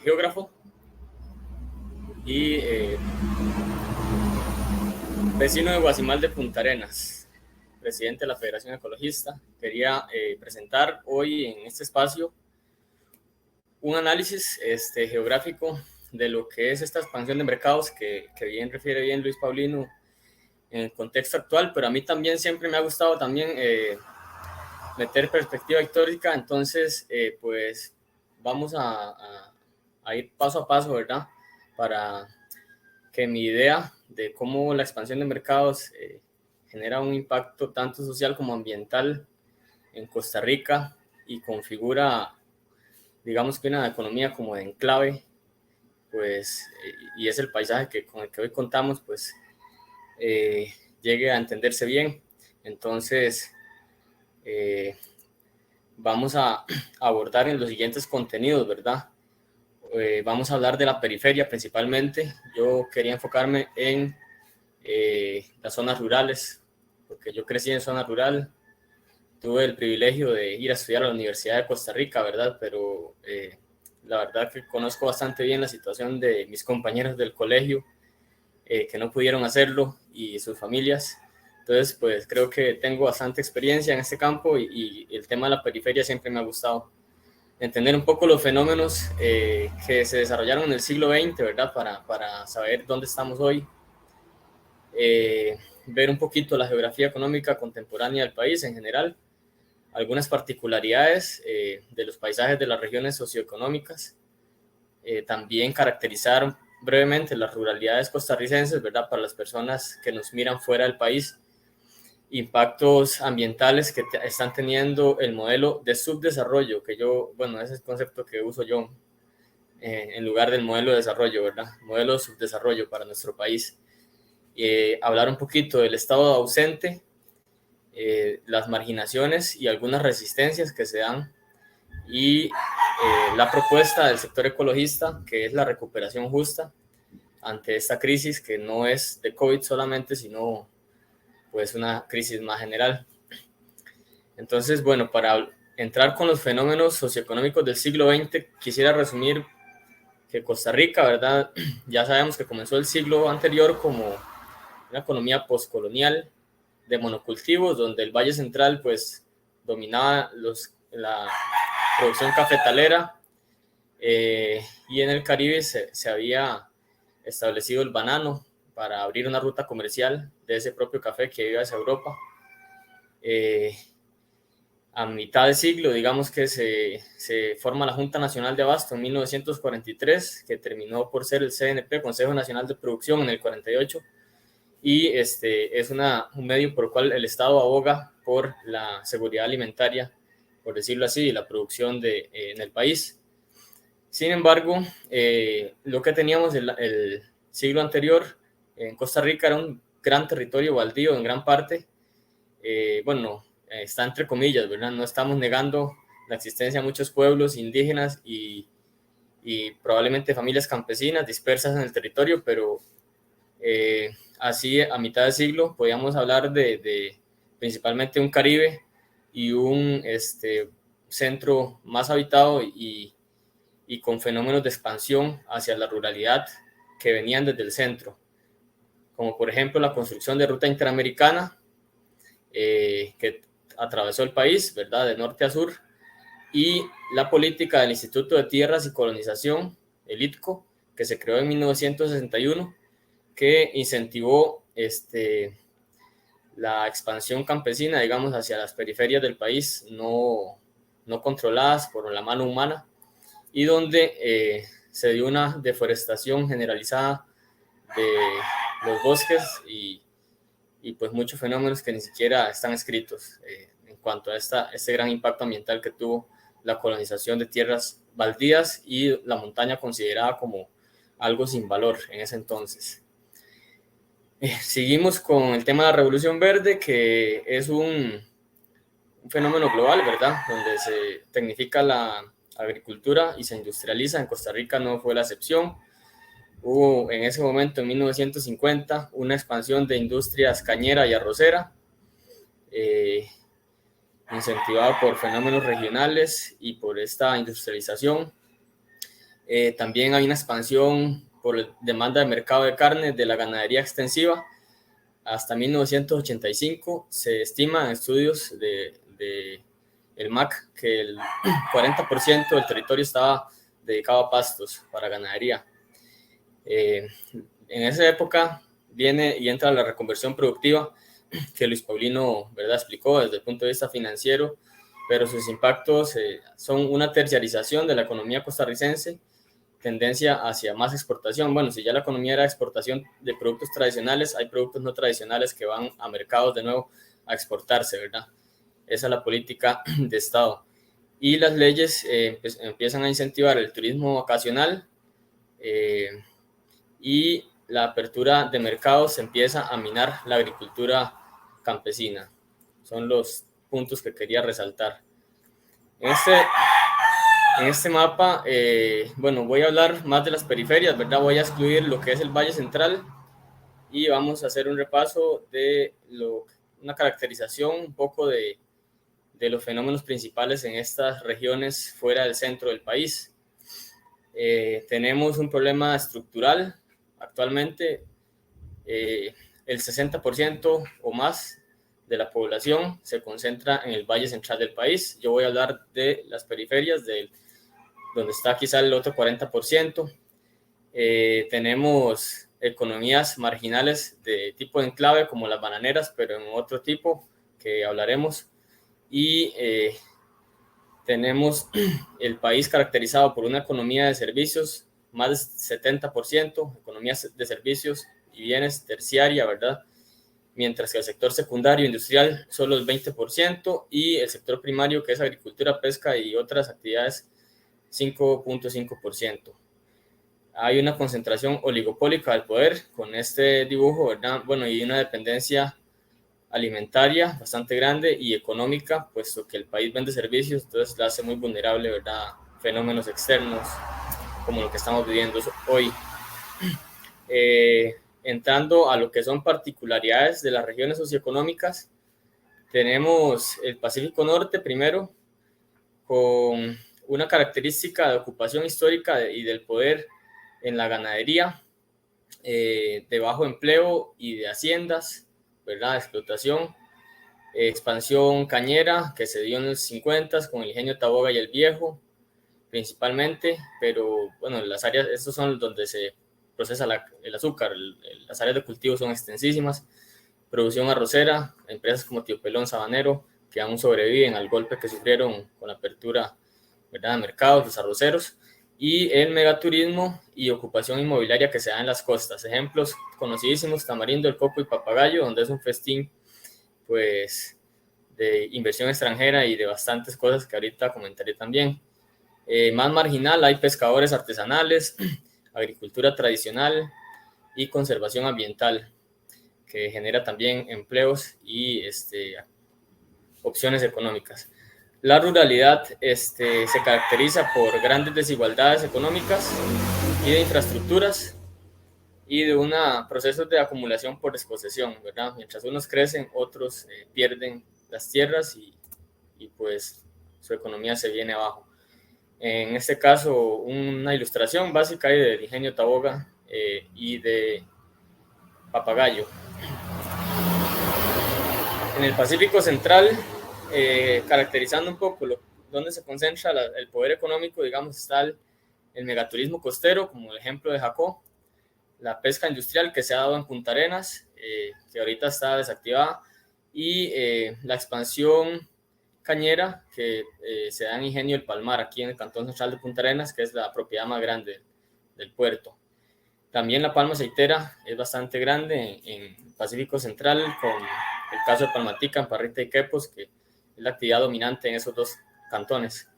[SPEAKER 2] geógrafo y vecino de Guasimal de Punta Arenas, presidente de la Federación Ecologista. Quería presentar hoy en este espacio un análisis geográfico de lo que es esta expansión de mercados que bien refiere bien Luis Paulino en el contexto actual, pero a mí también siempre me ha gustado también meter perspectiva histórica. Entonces pues vamos a ir paso a paso, ¿verdad? Para que mi idea de cómo la expansión de mercados genera un impacto tanto social como ambiental en Costa Rica y configura, digamos que una economía como de enclave, pues, y es el paisaje con el que hoy contamos, pues, llegue a entenderse bien. Entonces, vamos a abordar en los siguientes contenidos, ¿verdad? Vamos a hablar de la periferia principalmente. Yo quería enfocarme en las zonas rurales, porque yo crecí en zona rural. Tuve el privilegio de ir a estudiar a la Universidad de Costa Rica, ¿verdad? Pero la verdad que conozco bastante bien la situación de mis compañeros del colegio que no pudieron hacerlo y sus familias. Entonces, pues creo que tengo bastante experiencia en este campo y el tema de la periferia siempre me ha gustado. Entender un poco los fenómenos que se desarrollaron en el siglo XX, ¿verdad? Para saber dónde estamos hoy. Ver un poquito la geografía económica contemporánea del país en general, algunas particularidades de los paisajes de las regiones socioeconómicas, también caracterizar brevemente las ruralidades costarricenses, ¿verdad? Para las personas que nos miran fuera del país, impactos ambientales que están teniendo el modelo de subdesarrollo, que yo, bueno, ese es el concepto que uso yo en lugar del modelo de desarrollo, ¿verdad? Modelo de subdesarrollo para nuestro país. Hablar un poquito del estado ausente, las marginaciones y algunas resistencias que se dan, y la propuesta del sector ecologista, que es la recuperación justa ante esta crisis que no es de COVID solamente, sino pues una crisis más general. Entonces, bueno, para entrar con los fenómenos socioeconómicos del siglo XX, quisiera resumir que Costa Rica, ¿verdad? Ya sabemos que comenzó el siglo anterior como una economía postcolonial de monocultivos, donde el Valle Central pues dominaba la producción cafetalera, y en el Caribe se había establecido el banano para abrir una ruta comercial de ese propio café que iba hacia Europa. A mitad de siglo, digamos que se forma la Junta Nacional de Abasto en 1943, que terminó por ser el CNP, Consejo Nacional de Producción, en el 48, y es un medio por el cual el Estado aboga por la seguridad alimentaria, por decirlo así, y la producción en el país. Sin embargo, lo que teníamos el siglo anterior en Costa Rica era un gran territorio baldío en gran parte. Bueno, está entre comillas, ¿verdad? No estamos negando la existencia de muchos pueblos indígenas y probablemente familias campesinas dispersas en el territorio, pero así a mitad de siglo podíamos hablar de principalmente un Caribe y un centro más habitado y con fenómenos de expansión hacia la ruralidad que venían desde el centro, como por ejemplo la construcción de ruta interamericana que atravesó el país, ¿verdad? De norte a sur, y la política del Instituto de Tierras y Colonización, el ITCO, que se creó en 1961, que incentivó la expansión campesina, digamos, hacia las periferias del país, no controladas por la mano humana, y donde se dio una deforestación generalizada de los bosques y pues muchos fenómenos que ni siquiera están escritos en cuanto a este gran impacto ambiental que tuvo la colonización de tierras baldías y la montaña considerada como algo sin valor en ese entonces. Seguimos con el tema de la Revolución Verde, que es un fenómeno global, ¿verdad? Donde se tecnifica la agricultura y se industrializa. En Costa Rica no fue la excepción. Hubo en ese momento, en 1950, una expansión de industrias cañera y arrocera, incentivada por fenómenos regionales y por esta industrialización. También hay una expansión por demanda de mercado de carne de la ganadería extensiva. Hasta 1985 se estima en estudios de el MAC que el 40% del territorio estaba dedicado a pastos para ganadería. En esa época viene y entra la reconversión productiva que Luis Paulino, ¿verdad?, explicó desde el punto de vista financiero, pero sus impactos son una terciarización de la economía costarricense, tendencia hacia más exportación. Bueno, si ya la economía era exportación de productos tradicionales, hay productos no tradicionales que van a mercados de nuevo a exportarse, ¿verdad? Esa es la política de Estado. Y las leyes pues, empiezan a incentivar el turismo vacacional y la apertura de mercados empieza a minar la agricultura campesina. Son los puntos que quería resaltar. En este mapa, bueno, voy a hablar más de las periferias, ¿verdad? Voy a excluir lo que es el Valle Central y vamos a hacer un repaso de una caracterización un poco de los fenómenos principales en estas regiones fuera del centro del país. Tenemos un problema estructural. Actualmente, el 60% o más de la población se concentra en el Valle Central del país. Yo voy a hablar de las periferias, donde está quizá el otro 40%. Tenemos economías marginales de tipo de enclave, como las bananeras, pero en otro tipo que hablaremos. Y tenemos el país caracterizado por una economía de servicios, más del 70%, economía de servicios y bienes terciaria, ¿verdad? Mientras que el sector secundario industrial solo el 20% y el sector primario, que es agricultura, pesca y otras actividades, 5.5%. Hay una concentración oligopólica del poder con este dibujo, ¿verdad? Bueno, y una dependencia alimentaria bastante grande y económica, puesto que el país vende servicios, entonces la hace muy vulnerable, ¿verdad?, fenómenos externos como lo que estamos viviendo hoy. Entrando a lo que son particularidades de las regiones socioeconómicas, tenemos el Pacífico Norte primero, con una característica de ocupación histórica y del poder en la ganadería, de bajo empleo y de haciendas, ¿verdad?, explotación, expansión cañera que se dio en los 50 con el ingenio Taboga y el Viejo principalmente, pero bueno, las áreas, estos son donde se procesa el azúcar, las áreas de cultivo son extensísimas, producción arrocera, empresas como Tío Pelón, Sabanero, que aún sobreviven al golpe que sufrieron con la apertura, ¿verdad?, de mercados, los arroceros, y el megaturismo y ocupación inmobiliaria que se da en las costas. Ejemplos conocidísimos: Tamarindo, El Coco y Papagayo, donde es un festín pues de inversión extranjera y de bastantes cosas que ahorita comentaré también. Más marginal hay pescadores artesanales, agricultura tradicional y conservación ambiental, que genera también empleos y opciones económicas. La ruralidad se caracteriza por grandes desigualdades económicas y de infraestructuras y de procesos de acumulación por desposesión, ¿verdad? Mientras unos crecen, otros pierden las tierras y pues su economía se viene abajo. En este caso, una ilustración básica del ingenio Taboga y de Papagayo. En el Pacífico Central, caracterizando un poco donde se concentra el poder económico, digamos, está el megaturismo costero, como el ejemplo de Jacó, la pesca industrial que se ha dado en Punta Arenas, que ahorita está desactivada, y la expansión cañera que se da en Ingenio El Palmar, aquí en el Cantón Central de Punta Arenas, que es la propiedad más grande del puerto. También la palma aceitera es bastante grande en Pacífico Central, con el caso de Palmatica, Parrita y Quepos, que es la actividad dominante en esos dos cantones.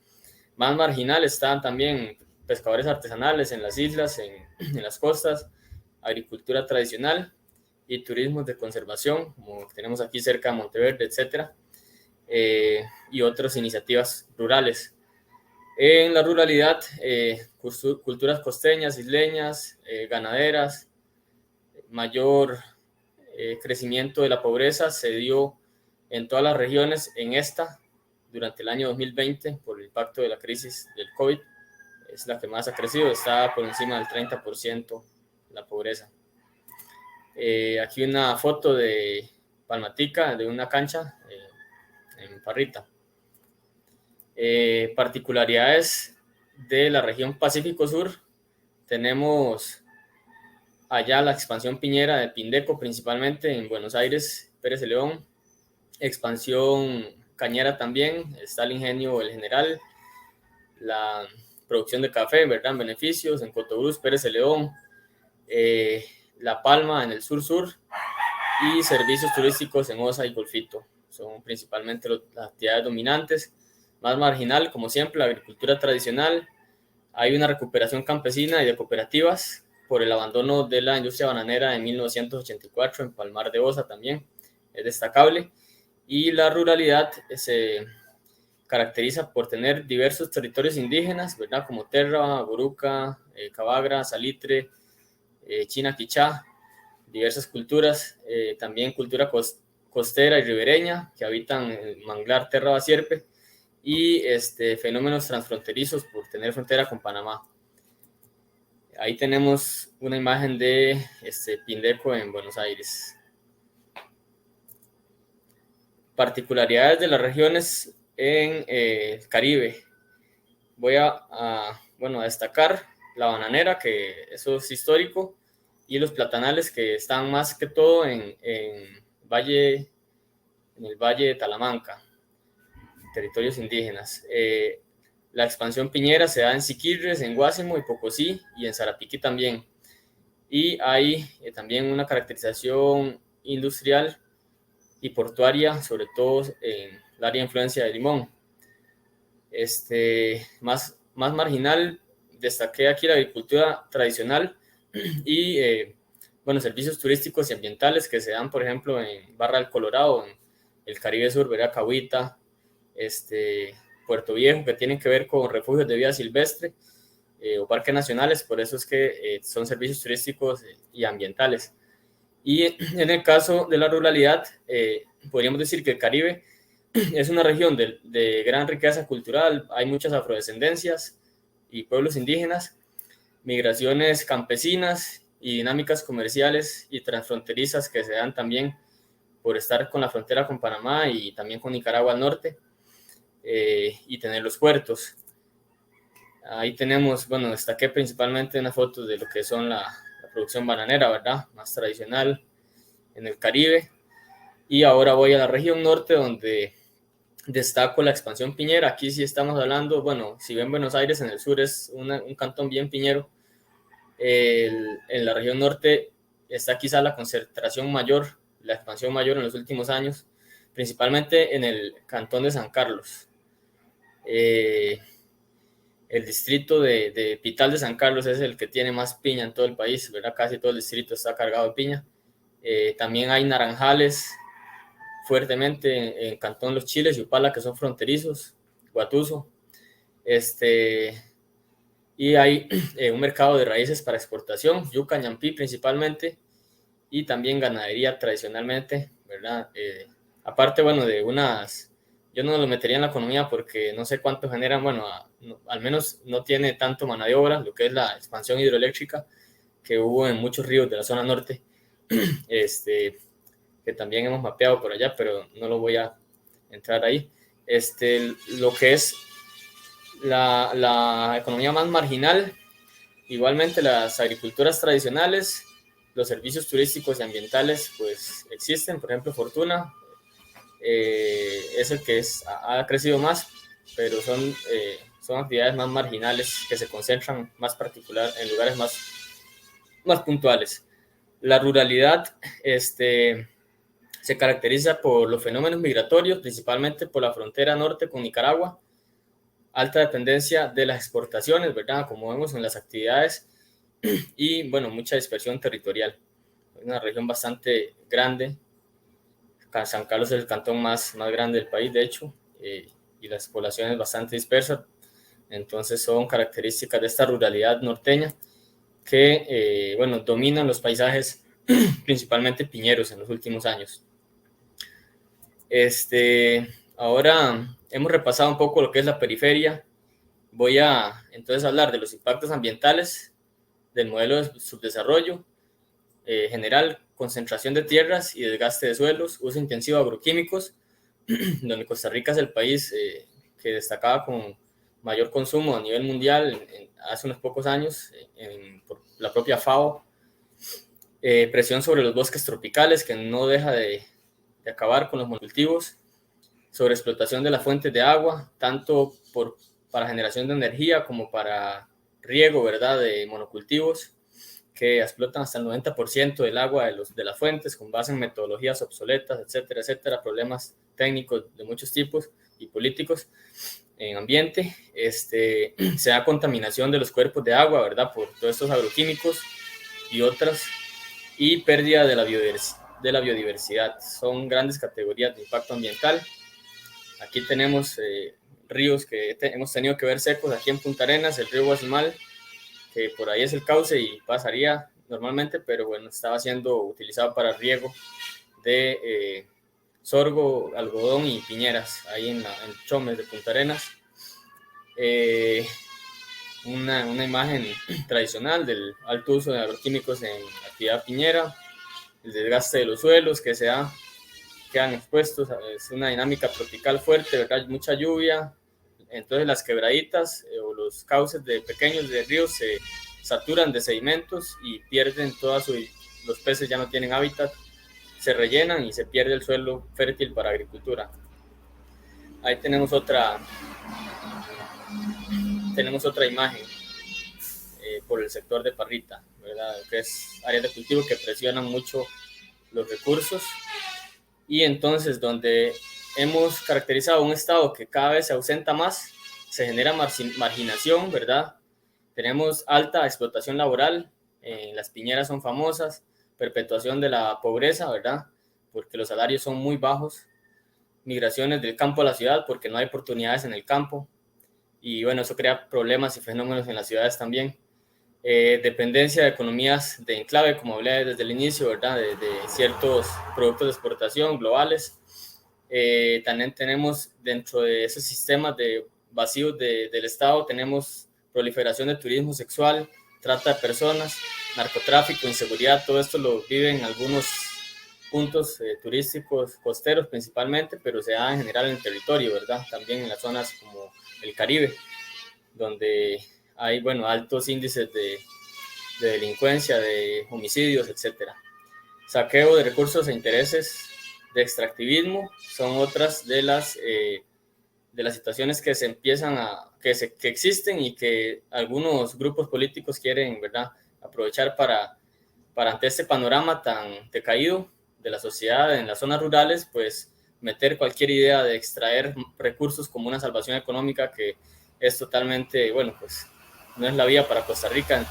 [SPEAKER 2] Más marginal están también pescadores artesanales en las islas, en las costas, agricultura tradicional y turismos de conservación, como tenemos aquí cerca de Monteverde, etc. Y otras iniciativas rurales. En la ruralidad, culturas costeñas, isleñas, ganaderas, mayor crecimiento de la pobreza se dio en todas las regiones durante el año 2020 por el impacto de la crisis del COVID. Es la que más ha crecido, está por encima del 30% la pobreza. Aquí una foto de Palmatica, de una cancha en Parrita. Particularidades de la región Pacífico Sur, tenemos allá la expansión piñera de Pindeco, principalmente en Buenos Aires, Pérez de León, expansión cañera también, está el ingenio El General, la producción de café, ¿verdad? En Beneficios, en Cotobruz, Pérez de León, La Palma en el sur-sur y servicios turísticos en Osa y Golfito. Son principalmente las actividades dominantes. Más marginal, como siempre, la agricultura tradicional. Hay una recuperación campesina y de cooperativas por el abandono de la industria bananera en 1984 en Palmar de Osa también. Es destacable. Y la ruralidad se caracteriza por tener diversos territorios indígenas, ¿verdad? Como Terra, Boruca, Cabagra, Salitre, China Quichá, diversas culturas, también cultura costera y ribereña que habitan el manglar Terra Basierpe, y fenómenos transfronterizos por tener frontera con Panamá. Ahí tenemos una imagen de Pindeco en Buenos Aires. Particularidades de las regiones en el Caribe. Voy a destacar la bananera, que eso es histórico, y los platanales, que están más que todo en el Valle de Talamanca, territorios indígenas. La expansión piñera se da en Siquirres, en Guásimo y Pocosí, y en Sarapiquí también. Y hay también una caracterización industrial y portuaria, sobre todo en el área de influencia de Limón. Más marginal, destaqué aquí la agricultura tradicional y servicios turísticos y ambientales que se dan, por ejemplo, en Barra del Colorado, en el Caribe Sur, Cahuita, Puerto Viejo, que tienen que ver con refugios de vida silvestre o parques nacionales, por eso es que son servicios turísticos y ambientales. Y en el caso de la ruralidad, podríamos decir que el Caribe es una región de gran riqueza cultural, hay muchas afrodescendencias y pueblos indígenas, migraciones campesinas y dinámicas comerciales y transfronterizas que se dan también por estar con la frontera con Panamá y también con Nicaragua al norte, y tener los puertos. Ahí tenemos, destaqué principalmente una foto de lo que son la producción bananera, ¿verdad? Más tradicional en el Caribe. Y ahora voy a la región norte, donde destaco la expansión piñera. Aquí sí estamos hablando, si ven Buenos Aires en el sur es un cantón bien piñero. En la región norte está quizá la concentración mayor, la expansión mayor en los últimos años, principalmente en el cantón de San Carlos. El distrito de Pital de San Carlos es el que tiene más piña en todo el país, ¿verdad? Casi todo el distrito está cargado de piña. También hay naranjales fuertemente en Cantón Los Chiles y Upala, que son fronterizos, Guatuso. Y hay un mercado de raíces para exportación, yuca, ñampí principalmente, y también ganadería tradicionalmente, ¿verdad? Aparte, de unas... Yo no lo metería en la economía porque no sé cuánto generan, al menos no tiene tanto mano de obra, lo que es la expansión hidroeléctrica que hubo en muchos ríos de la zona norte, que también hemos mapeado por allá, pero no lo voy a entrar ahí. Lo que es la economía más marginal, igualmente las agriculturas tradicionales, los servicios turísticos y ambientales, pues existen, por ejemplo, Fortuna, es el que ha crecido más, pero son actividades más marginales que se concentran más particular en lugares más puntuales. La ruralidad se caracteriza por los fenómenos migratorios, principalmente por la frontera norte con Nicaragua, alta dependencia de las exportaciones, ¿verdad? Como vemos en las actividades, y mucha dispersión territorial. Es una región bastante grande. San Carlos es el cantón más grande del país, de hecho, y las poblaciones bastante dispersas. Entonces son características de esta ruralidad norteña que, bueno, dominan los paisajes principalmente piñeros en los últimos años. Ahora hemos repasado un poco lo que es la periferia. Voy a entonces hablar de los impactos ambientales, del modelo de subdesarrollo general, concentración de tierras y desgaste de suelos, uso intensivo de agroquímicos, donde Costa Rica es el país que destacaba con mayor consumo a nivel mundial hace unos pocos años, por la propia FAO. Presión sobre los bosques tropicales, que no deja de acabar con los monocultivos, sobre explotación de las fuentes de agua, tanto para generación de energía como para riego, ¿verdad?, de monocultivos, que explotan hasta el 90% del agua de las fuentes con base en metodologías obsoletas, etcétera, etcétera, problemas técnicos de muchos tipos y políticos en ambiente. Se da contaminación de los cuerpos de agua, ¿verdad?, por todos estos agroquímicos y otras, y pérdida de la biodiversidad. Son grandes categorías de impacto ambiental. Aquí tenemos ríos que hemos tenido que ver secos aquí en Punta Arenas, el río Guasimal, que por ahí es el cauce y pasaría normalmente, pero bueno, estaba siendo utilizado para riego de sorgo, algodón y piñeras, ahí en Chomes de Punta Arenas. Una imagen tradicional del alto uso de agroquímicos en actividad piñera, el desgaste de los suelos que quedan expuestos, es una dinámica tropical fuerte, ¿verdad? Mucha lluvia, entonces las quebraditas o los cauces pequeños de ríos se saturan de sedimentos y pierden los peces ya no tienen hábitat, se rellenan y se pierde el suelo fértil para agricultura. Ahí tenemos otra imagen por el sector de Parrita, ¿verdad?, que es áreas de cultivo que presionan mucho los recursos, y entonces donde hemos caracterizado un estado que cada vez se ausenta más, se genera marginación, ¿verdad? Tenemos alta explotación laboral, las piñeras son famosas, perpetuación de la pobreza, ¿verdad?, porque los salarios son muy bajos, migraciones del campo a la ciudad porque no hay oportunidades en el campo, y bueno, eso crea problemas y fenómenos en las ciudades también. Dependencia de economías de enclave, como hablé desde el inicio, ¿verdad?, de ciertos productos de exportación globales. También tenemos dentro de esos sistemas de vacíos del Estado, tenemos proliferación de turismo sexual, trata de personas, narcotráfico, inseguridad. Todo esto lo viven algunos puntos turísticos costeros principalmente, pero se da en general en el territorio, ¿verdad?, también en las zonas como el Caribe, donde hay, bueno, altos índices de delincuencia, de homicidios, etcétera. Saqueo de recursos e intereses de extractivismo son otras de las situaciones que se empiezan que existen y que algunos grupos políticos quieren, ¿verdad?, aprovechar para ante este panorama tan decaído de la sociedad en las zonas rurales, pues meter cualquier idea de extraer recursos como una salvación económica, que es totalmente, bueno, pues no es la vía para Costa Rica,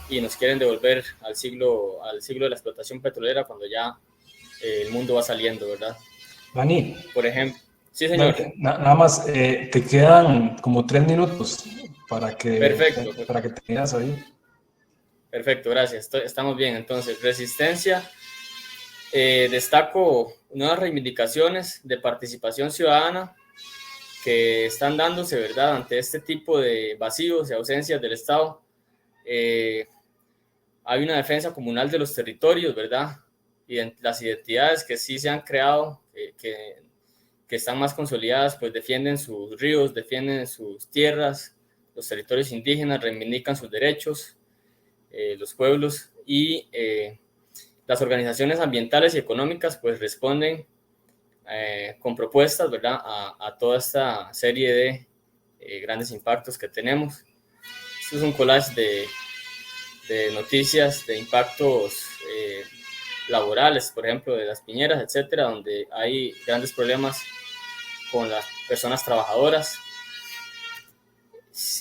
[SPEAKER 2] y nos quieren devolver al siglo de la explotación petrolera cuando ya el mundo va saliendo, ¿verdad?
[SPEAKER 1] Dani.
[SPEAKER 2] Por ejemplo. Sí, señor.
[SPEAKER 1] Nada más, te quedan como 3 minutos para que te quedas ahí.
[SPEAKER 2] Perfecto, gracias. Estamos bien. Entonces, resistencia. Destaco nuevas reivindicaciones de participación ciudadana que están dándose, ¿verdad?, ante este tipo de vacíos y ausencias del Estado. Hay una defensa comunal de los territorios, ¿verdad?, y las identidades que sí se han creado, que están más consolidadas, pues defienden sus ríos, defienden sus tierras, los territorios indígenas reivindican sus derechos, los pueblos, y las organizaciones ambientales y económicas pues responden con propuestas, ¿verdad?, a toda esta serie de grandes impactos que tenemos. Esto es un collage de noticias de impactos laborales, por ejemplo, de las piñeras, etcétera, donde hay grandes problemas con las personas trabajadoras.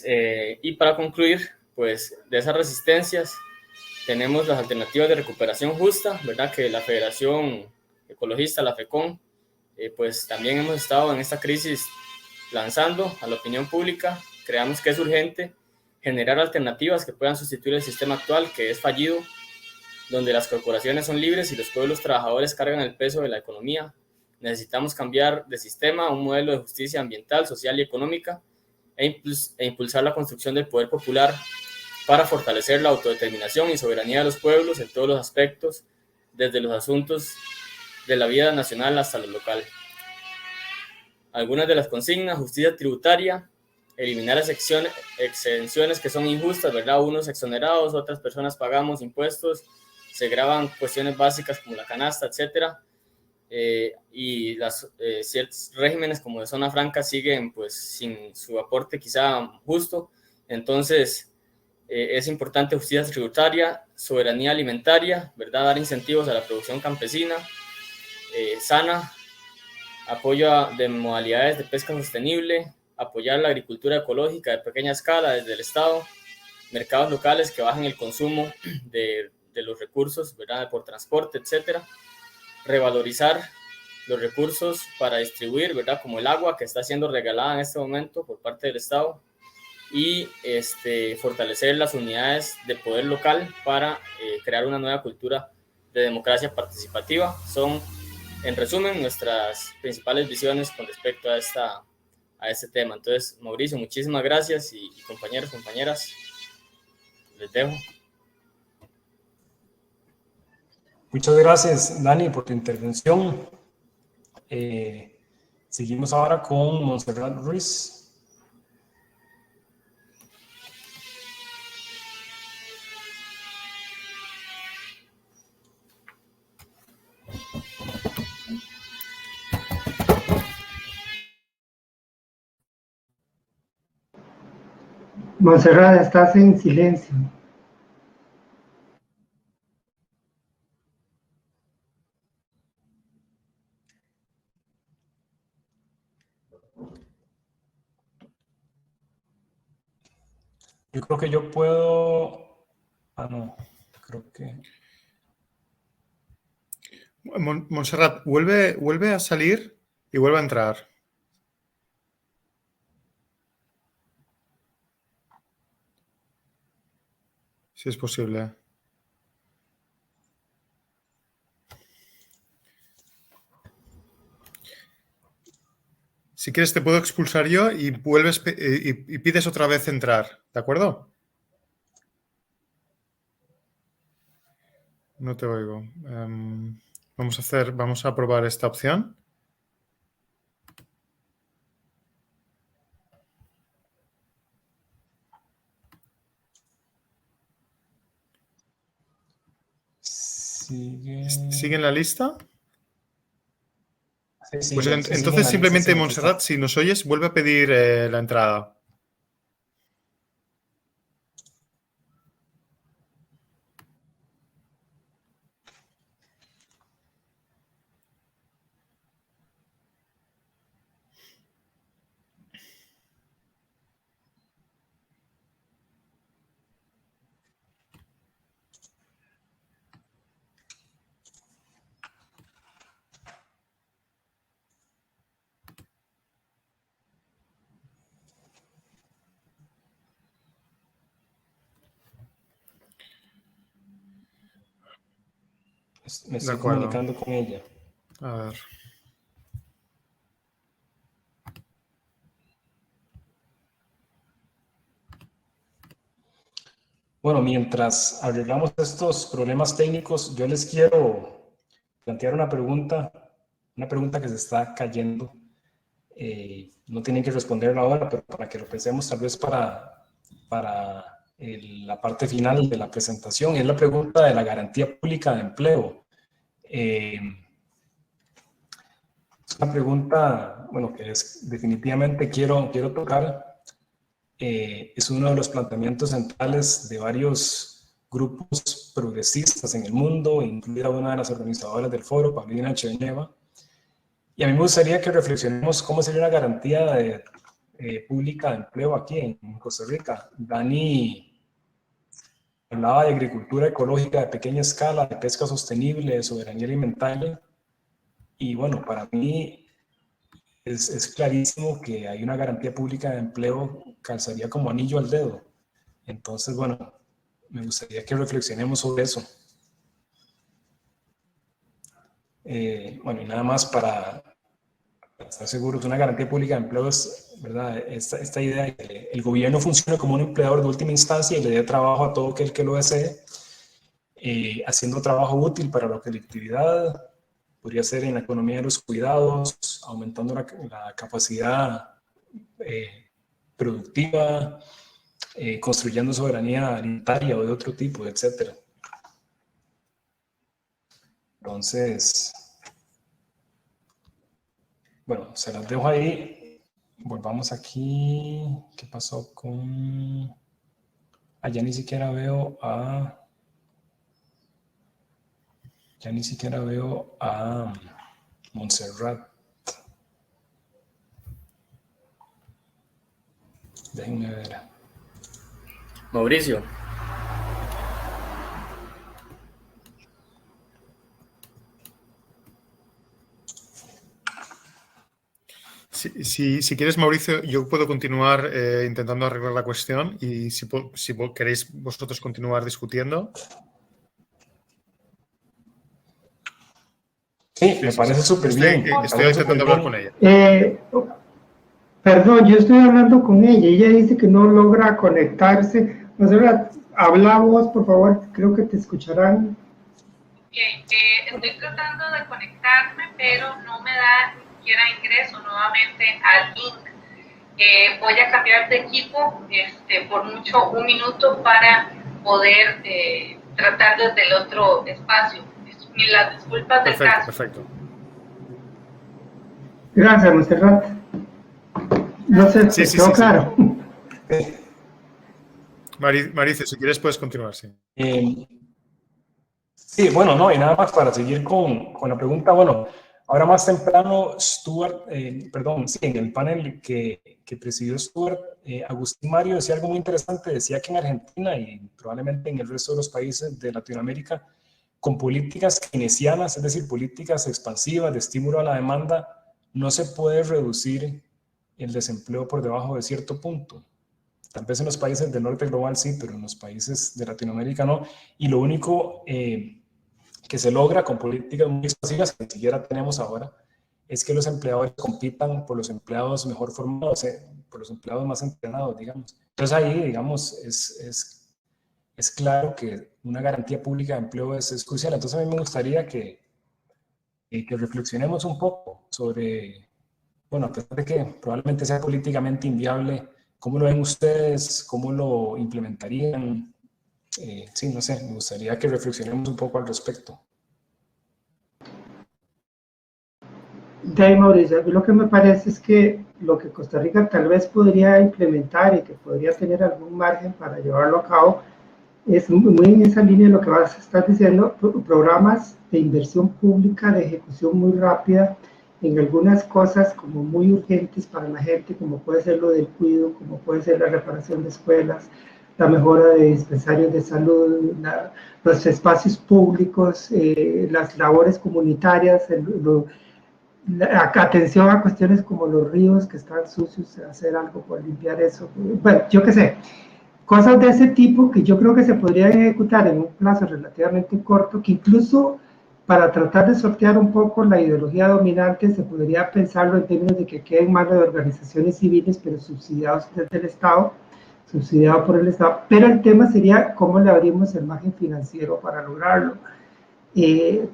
[SPEAKER 2] Y para concluir, pues de esas resistencias tenemos las alternativas de recuperación justa, ¿verdad?, que la Federación Ecologista, la FECON, pues también hemos estado en esta crisis lanzando a la opinión pública, creamos que es urgente generar alternativas que puedan sustituir el sistema actual, que es fallido, donde las corporaciones son libres y los pueblos trabajadores cargan el peso de la economía. Necesitamos cambiar de sistema a un modelo de justicia ambiental, social y económica e impulsar la construcción del poder popular para fortalecer la autodeterminación y soberanía de los pueblos en todos los aspectos, desde los asuntos de la vida nacional hasta lo local. Algunas de las consignas: justicia tributaria, eliminar exenciones que son injustas, ¿verdad? Unos exonerados, otras personas pagamos impuestos, se graban cuestiones básicas como la canasta, etcétera. Y ciertos regímenes como de zona franca siguen pues sin su aporte quizá justo. Entonces es importante justicia tributaria, soberanía alimentaria, ¿verdad? Dar incentivos a la producción campesina sana, apoyo de modalidades de pesca sostenible, apoyar la agricultura ecológica de pequeña escala desde el Estado, mercados locales que bajen el consumo de los recursos, ¿verdad? Por transporte, etcétera. Revalorizar los recursos para distribuir, ¿verdad? Como el agua que está siendo regalada en este momento por parte del Estado, y fortalecer las unidades de poder local para crear una nueva cultura de democracia participativa. Son, en resumen, nuestras principales visiones con respecto a este tema. Entonces, Mauricio, muchísimas gracias y compañeros, compañeras, les dejo.
[SPEAKER 1] Muchas gracias, Dani, por tu intervención. Seguimos ahora con Montserrat Ruiz.
[SPEAKER 3] Montserrat, estás en silencio.
[SPEAKER 1] Yo creo que yo puedo... Ah, no, creo que...
[SPEAKER 4] Montserrat, vuelve a salir y vuelve a entrar. Si es posible. Si quieres te puedo expulsar yo y vuelves y pides otra vez entrar, ¿de acuerdo? No te oigo. Vamos a probar esta opción. ¿Sigue en la lista?
[SPEAKER 1] Sí,
[SPEAKER 4] Pues
[SPEAKER 1] sí,
[SPEAKER 4] entonces simplemente,
[SPEAKER 1] lista,
[SPEAKER 4] Montserrat, si nos oyes, vuelve a pedir la entrada.
[SPEAKER 1] Me estoy comunicando con ella.
[SPEAKER 4] A ver.
[SPEAKER 1] Bueno, mientras arreglamos estos problemas técnicos, yo les quiero plantear una pregunta que se está cayendo. No tienen que responderla ahora, pero para que lo pensemos tal vez para la parte final de la presentación. Es la pregunta de la garantía pública de empleo. Es una pregunta, bueno, que definitivamente quiero tocar. Es uno de los planteamientos centrales de varios grupos progresistas en el mundo, incluida una de las organizadoras del foro, Paulina Cherñeva. Y a mí me gustaría que reflexionemos cómo sería una garantía pública de empleo aquí en Costa Rica. Dani hablaba de agricultura ecológica de pequeña escala, de pesca sostenible, de soberanía alimentaria. Y bueno, para mí es clarísimo que hay una garantía pública de empleo, calzaría como anillo al dedo. Entonces, bueno, me gustaría que reflexionemos sobre eso. Bueno, y nada más para estar seguros, una garantía pública de empleo es, ¿verdad?, esta idea de que el gobierno funcione como un empleador de última instancia y le dé trabajo a todo aquel que lo desee, haciendo trabajo útil para la colectividad. Podría ser en la economía de los cuidados, aumentando la capacidad productiva, construyendo soberanía alimentaria o de otro tipo, etc. Entonces, bueno, se las dejo ahí. Volvamos aquí. ¿Qué pasó con...? Ya ni siquiera veo a... Ya ni siquiera veo a Montserrat. Déjenme ver.
[SPEAKER 2] Mauricio.
[SPEAKER 4] Si quieres, Mauricio, yo puedo continuar intentando arreglar la cuestión y si queréis vosotros continuar discutiendo.
[SPEAKER 1] Sí, me parece súper bien.
[SPEAKER 4] Estoy intentando hablar con ella.
[SPEAKER 3] Perdón, yo estoy hablando con ella. Ella dice que no logra conectarse. Monserrat, habla vos, por favor. Creo que te escucharán.
[SPEAKER 5] Estoy tratando de conectarme, pero no me da ni siquiera ingreso nuevamente al link. Voy a cambiar de equipo por mucho un minuto para poder tratar desde el otro espacio. Las disculpas del caso.
[SPEAKER 4] Perfecto.
[SPEAKER 3] Gracias, Monserrat. No sé,
[SPEAKER 4] Sí,
[SPEAKER 3] quedó claro.
[SPEAKER 4] Mauricio, si quieres puedes continuar, sí.
[SPEAKER 1] Sí, bueno, no, y nada más para seguir con la pregunta, bueno, ahora más temprano, Stuart, sí, en el panel que presidió Stuart, Agustín Mario decía algo muy interesante, decía que en Argentina y probablemente en el resto de los países de Latinoamérica, con políticas keynesianas, es decir, políticas expansivas de estímulo a la demanda, no se puede reducir el desempleo por debajo de cierto punto. Tal vez en los países del norte global sí, pero en los países de Latinoamérica no. Y lo único que se logra con políticas muy expansivas, que ni siquiera tenemos ahora, es que los empleadores compitan por los empleados mejor formados, por los empleados más entrenados, digamos. Entonces ahí, digamos, es claro que una garantía pública de empleo es crucial. Entonces a mí me gustaría que reflexionemos un poco sobre, bueno, a pesar de que probablemente sea políticamente inviable, ¿cómo lo ven ustedes? ¿Cómo lo implementarían? Sí, no sé, me gustaría que reflexionemos un poco al respecto.
[SPEAKER 3] Mauricio, lo que me parece es que lo que Costa Rica tal vez podría implementar y que podría tener algún margen para llevarlo a cabo es muy en esa línea de lo que vas a estar diciendo, programas de inversión pública de ejecución muy rápida en algunas cosas como muy urgentes para la gente, como puede ser lo del cuidado, como puede ser la reparación de escuelas, la mejora de dispensarios de salud, los espacios públicos, las labores comunitarias, la atención a cuestiones como los ríos que están sucios, hacer algo por limpiar eso. Bueno, yo qué sé, cosas de ese tipo que yo creo que se podrían ejecutar en un plazo relativamente corto, que incluso para tratar de sortear un poco la ideología dominante se podría pensarlo en términos de que queden en manos de organizaciones civiles, pero subsidiados desde el Estado, subsidiado por el Estado, pero el tema sería cómo le abrimos el margen financiero para lograrlo,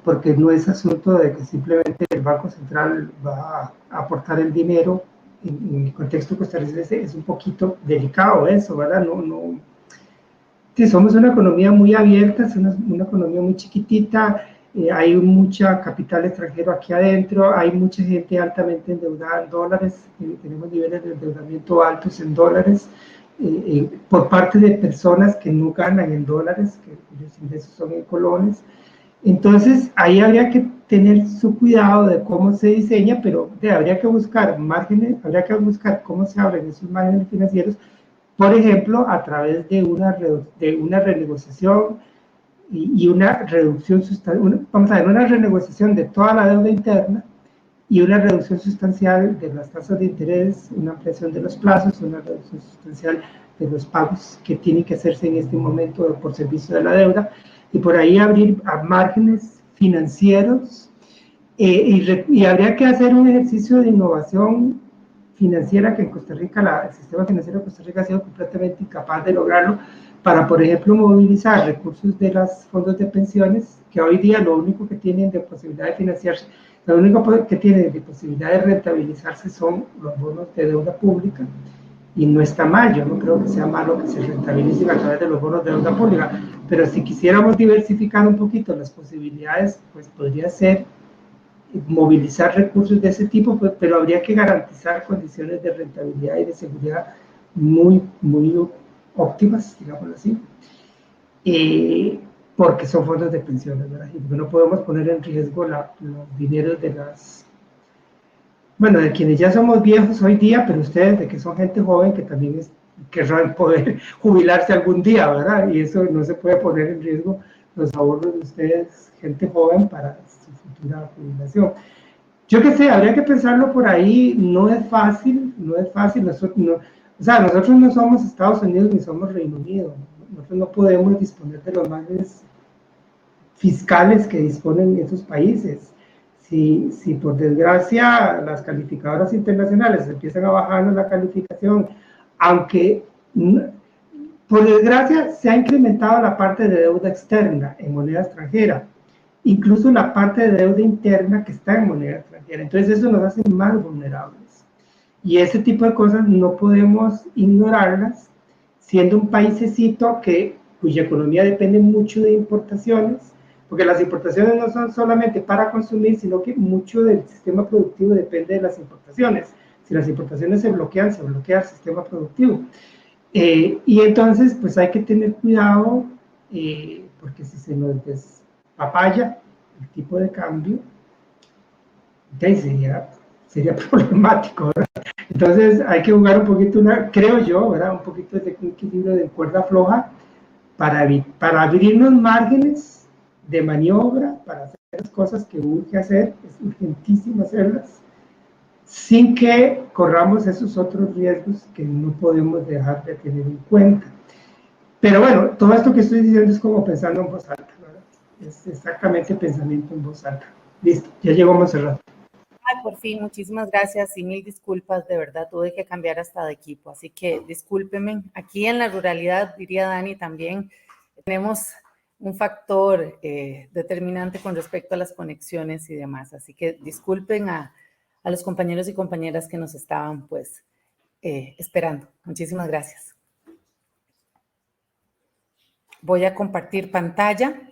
[SPEAKER 3] porque no es asunto de que simplemente el Banco Central va a aportar el dinero. En el contexto costarricense es un poquito delicado eso, ¿verdad? Sí, somos una economía muy abierta, es una economía muy chiquitita, hay mucha capital extranjero aquí adentro, hay mucha gente altamente endeudada en dólares, tenemos niveles de endeudamiento altos en dólares, por parte de personas que no ganan en dólares, que los ingresos son en colones. Entonces, ahí habría que tener su cuidado de cómo se diseña, pero habría que buscar márgenes, habría que buscar cómo se abren esos márgenes financieros, por ejemplo, a través de una renegociación y una reducción sustancial, vamos a ver, una renegociación de toda la deuda interna y una reducción sustancial de las tasas de interés, una ampliación de los plazos, una reducción sustancial de los pagos que tienen que hacerse en este momento por servicio de la deuda, y por ahí abrir a márgenes financieros, y habría que hacer un ejercicio de innovación financiera que en Costa Rica, el sistema financiero de Costa Rica ha sido completamente incapaz de lograrlo, para, por ejemplo, movilizar recursos de los fondos de pensiones, que hoy día lo único que tienen de posibilidad de financiarse, lo único que tienen de posibilidad de rentabilizarse son los bonos de deuda pública, y no está mal, yo no creo que sea malo que se rentabilicen a través de los bonos de deuda pública, pero si quisiéramos diversificar un poquito las posibilidades, pues podría ser movilizar recursos de ese tipo, pues, pero habría que garantizar condiciones de rentabilidad y de seguridad muy óptimas, digámoslo así, porque son fondos de pensiones, ¿verdad? Y porque no podemos poner en riesgo los dineros de de quienes ya somos viejos hoy día, pero ustedes, de que son gente joven, que también querrán poder jubilarse algún día, ¿verdad? Y eso no se puede poner en riesgo los ahorros de ustedes, gente joven, para su futura jubilación. Yo qué sé, habría que pensarlo por ahí, no es fácil, nosotros no somos Estados Unidos ni somos Reino Unido, nosotros no podemos disponer de los márgenes fiscales que disponen esos países. Si por desgracia las calificadoras internacionales empiezan a bajarnos la calificación, aunque por desgracia se ha incrementado la parte de deuda externa en moneda extranjera, incluso la parte de deuda interna que está en moneda extranjera, entonces eso nos hace más vulnerables. Y ese tipo de cosas no podemos ignorarlas, siendo un paísecito cuya economía depende mucho de importaciones, porque las importaciones no son solamente para consumir, sino que mucho del sistema productivo depende de las importaciones. Si las importaciones se bloquea el sistema productivo. Y entonces, pues hay que tener cuidado, porque si se nos despapaya el tipo de cambio, sería problemático, ¿verdad? Entonces hay que jugar un poquito, creo yo, ¿verdad? Un poquito de equilibrio de cuerda floja para abrirnos márgenes de maniobra, para hacer las cosas que urge hacer, es urgentísimo hacerlas, sin que corramos esos otros riesgos que no podemos dejar de tener en cuenta. Pero bueno, todo esto que estoy diciendo es como pensando en voz alta, ¿verdad? Es exactamente pensamiento en voz alta. Listo, ya llegó Monserrat.
[SPEAKER 6] Por fin, muchísimas gracias y mil disculpas, de verdad tuve que cambiar hasta de equipo, así que discúlpenme. Aquí en la ruralidad, diría Dani, también tenemos un factor determinante con respecto a las conexiones y demás, así que disculpen a los compañeros y compañeras que nos estaban pues esperando. Muchísimas gracias. Voy a compartir pantalla.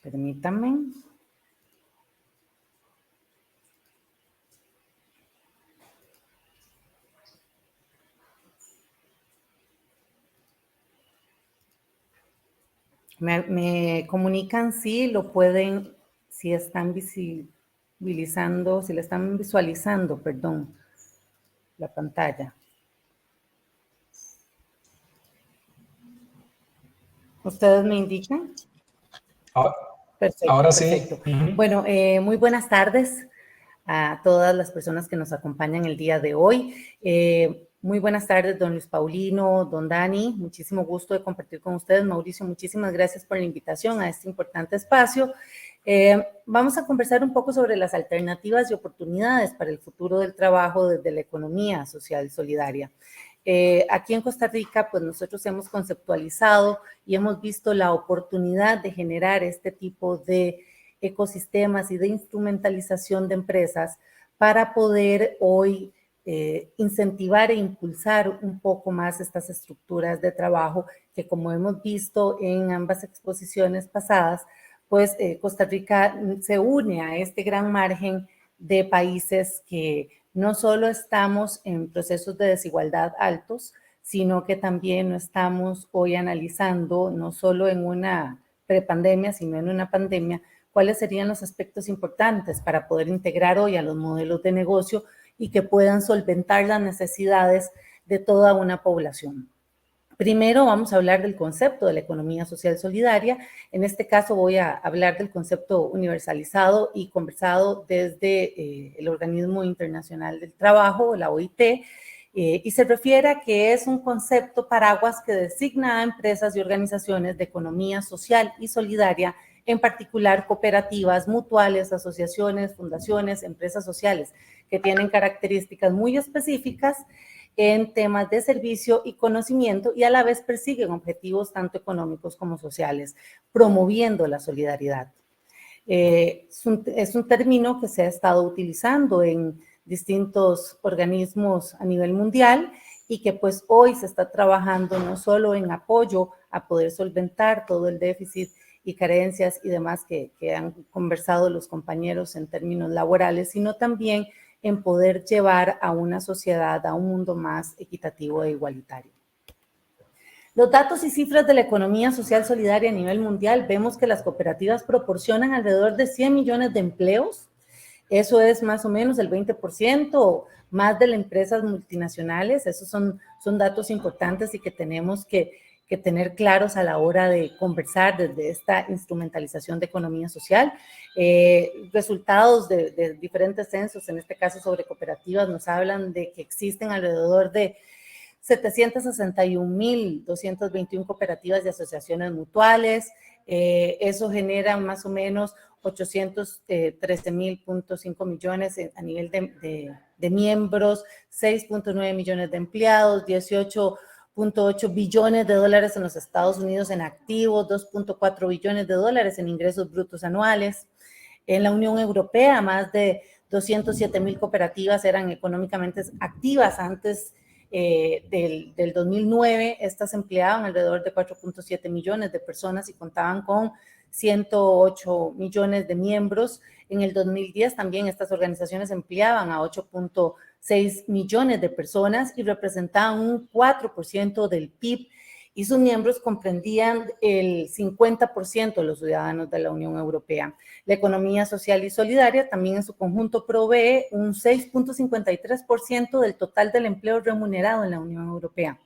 [SPEAKER 6] Permítanme. Me comunican si lo pueden, si están visibilizando, si le están visualizando, perdón, la pantalla. ¿Ustedes me indican? Perfecto.
[SPEAKER 1] Ahora sí.
[SPEAKER 6] Perfecto. Bueno, muy buenas tardes a todas las personas que nos acompañan el día de hoy. Muy buenas tardes, don Luis Paulino, don Dani, muchísimo gusto de compartir con ustedes. Mauricio, muchísimas gracias por la invitación a este importante espacio. Vamos a conversar un poco sobre las alternativas y oportunidades para el futuro del trabajo desde la economía social solidaria. Aquí en Costa Rica, pues nosotros hemos conceptualizado y hemos visto la oportunidad de generar este tipo de ecosistemas y de instrumentalización de empresas para poder hoy incentivar e impulsar un poco más estas estructuras de trabajo que, como hemos visto en ambas exposiciones pasadas, pues Costa Rica se une a este gran margen de países que no solo estamos en procesos de desigualdad altos, sino que también no estamos hoy analizando, no solo en una prepandemia, sino en una pandemia, cuáles serían los aspectos importantes para poder integrar hoy a los modelos de negocio y que puedan solventar las necesidades de toda una población. Primero vamos a hablar del concepto de la economía social solidaria. En este caso voy a hablar del concepto universalizado y conversado desde el Organismo Internacional del Trabajo, la OIT, y se refiere a que es un concepto paraguas que designa a empresas y organizaciones de economía social y solidaria, en particular cooperativas, mutuales, asociaciones, fundaciones, empresas sociales, que tienen características muy específicas en temas de servicio y conocimiento y a la vez persiguen objetivos tanto económicos como sociales, promoviendo la solidaridad. Es un término que se ha estado utilizando en distintos organismos a nivel mundial y que pues hoy se está trabajando no solo en apoyo a poder solventar todo el déficit y carencias y demás que han conversado los compañeros en términos laborales, sino también en poder llevar a una sociedad, a un mundo más equitativo e igualitario. Los datos y cifras de la economía social solidaria a nivel mundial, vemos que las cooperativas proporcionan alrededor de 100 millones de empleos. Eso es más o menos el 20% más de las empresas multinacionales. Esos son datos importantes y que tenemos que tener claros a la hora de conversar desde esta instrumentalización de economía social. Resultados de diferentes censos, en este caso sobre cooperativas, nos hablan de que existen alrededor de 761.221 cooperativas y asociaciones mutuales. Eso genera más o menos 813.5 millones a nivel de miembros, 6.9 millones de empleados, 18.8 billones de dólares en los Estados Unidos en activos, 2.4 billones de dólares en ingresos brutos anuales. En la Unión Europea, más de 207.000 cooperativas eran económicamente activas antes del 2009. Estas empleaban alrededor de 4.7 millones de personas y contaban con 108 millones de miembros. En el 2010 también estas organizaciones empleaban a 8.6 millones de personas y representaban un 4% del PIB, y sus miembros comprendían el 50% de los ciudadanos de la Unión Europea. La economía social y solidaria también en su conjunto provee un 6.53% del total del empleo remunerado en la Unión Europea.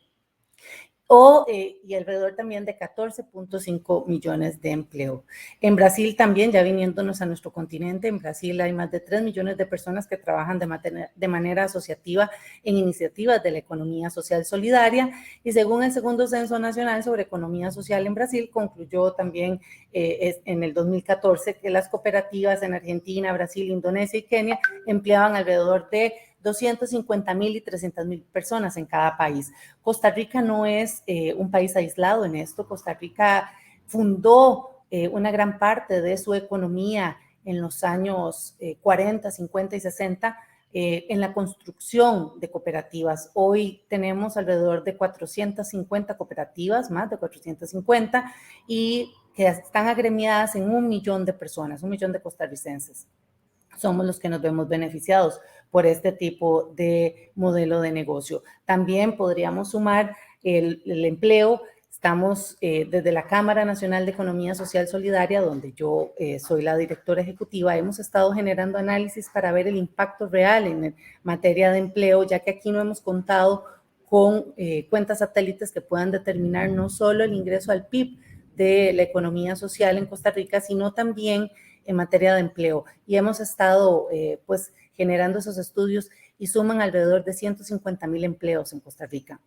[SPEAKER 6] Y alrededor también de 14.5 millones de empleo. En Brasil también, ya viniéndonos a nuestro continente, en Brasil hay más de 3 millones de personas que trabajan de manera asociativa en iniciativas de la economía social solidaria, y según el segundo censo nacional sobre economía social en Brasil, concluyó también en el 2014 que las cooperativas en Argentina, Brasil, Indonesia y Kenia empleaban alrededor de 250.000 y 300.000 personas en cada país. Costa Rica no es un país aislado en esto. Costa Rica fundó una gran parte de su economía en los años 40, 50 y 60 en la construcción de cooperativas. Hoy tenemos alrededor de 450 cooperativas, más de 450, y que están agremiadas en 1 millón de personas, 1 millón de costarricenses. Somos los que nos vemos beneficiados por este tipo de modelo de negocio. También podríamos sumar el empleo. Estamos desde la Cámara Nacional de Economía Social Solidaria, donde yo soy la directora ejecutiva, hemos estado generando análisis para ver el impacto real en materia de empleo, ya que aquí no hemos contado con cuentas satélites que puedan determinar no solo el ingreso al PIB de la economía social en Costa Rica, sino también en materia de empleo, y hemos estado pues generando esos estudios y suman alrededor de 150.000 empleos en Costa Rica.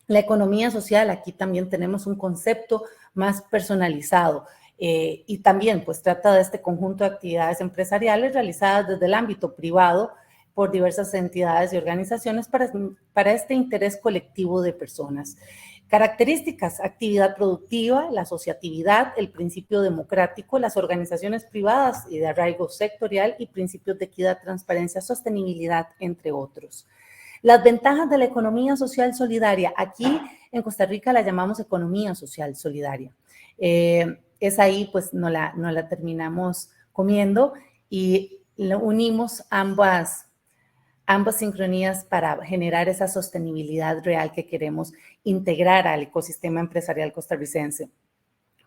[SPEAKER 6] La economía social, aquí también tenemos un concepto más personalizado y también pues trata de este conjunto de actividades empresariales realizadas desde el ámbito privado por diversas entidades y organizaciones para este interés colectivo de personas. Características: actividad productiva, la asociatividad, el principio democrático, las organizaciones privadas y de arraigo sectorial y principios de equidad, transparencia, sostenibilidad, entre otros. Las ventajas de la economía social solidaria. Aquí en Costa Rica la llamamos economía social solidaria. Es ahí pues no la terminamos comiendo y unimos ambas sincronías para generar esa sostenibilidad real que queremos integrar al ecosistema empresarial costarricense.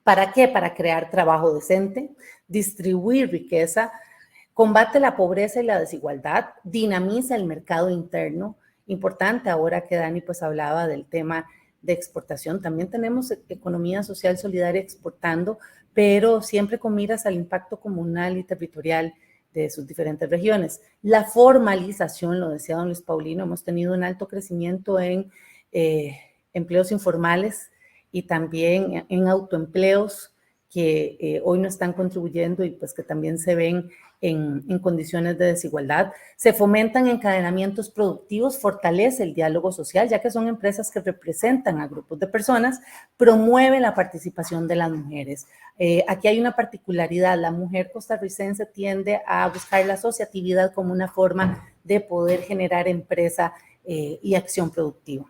[SPEAKER 6] ¿Para qué? Para crear trabajo decente, distribuir riqueza, combate la pobreza y la desigualdad, dinamiza el mercado interno. Importante ahora que Dani pues hablaba del tema de exportación. También tenemos economía social solidaria exportando, pero siempre con miras al impacto comunal y territorial de sus diferentes regiones. La formalización, lo decía don Luis Paulino, hemos tenido un alto crecimiento en empleos informales y también en autoempleos que hoy no están contribuyendo y pues que también se ven en condiciones de desigualdad. Se fomentan encadenamientos productivos, fortalece el diálogo social, ya que son empresas que representan a grupos de personas, promueve la participación de las mujeres. Aquí hay una particularidad, la mujer costarricense tiende a buscar la asociatividad como una forma de poder generar empresa y acción productiva.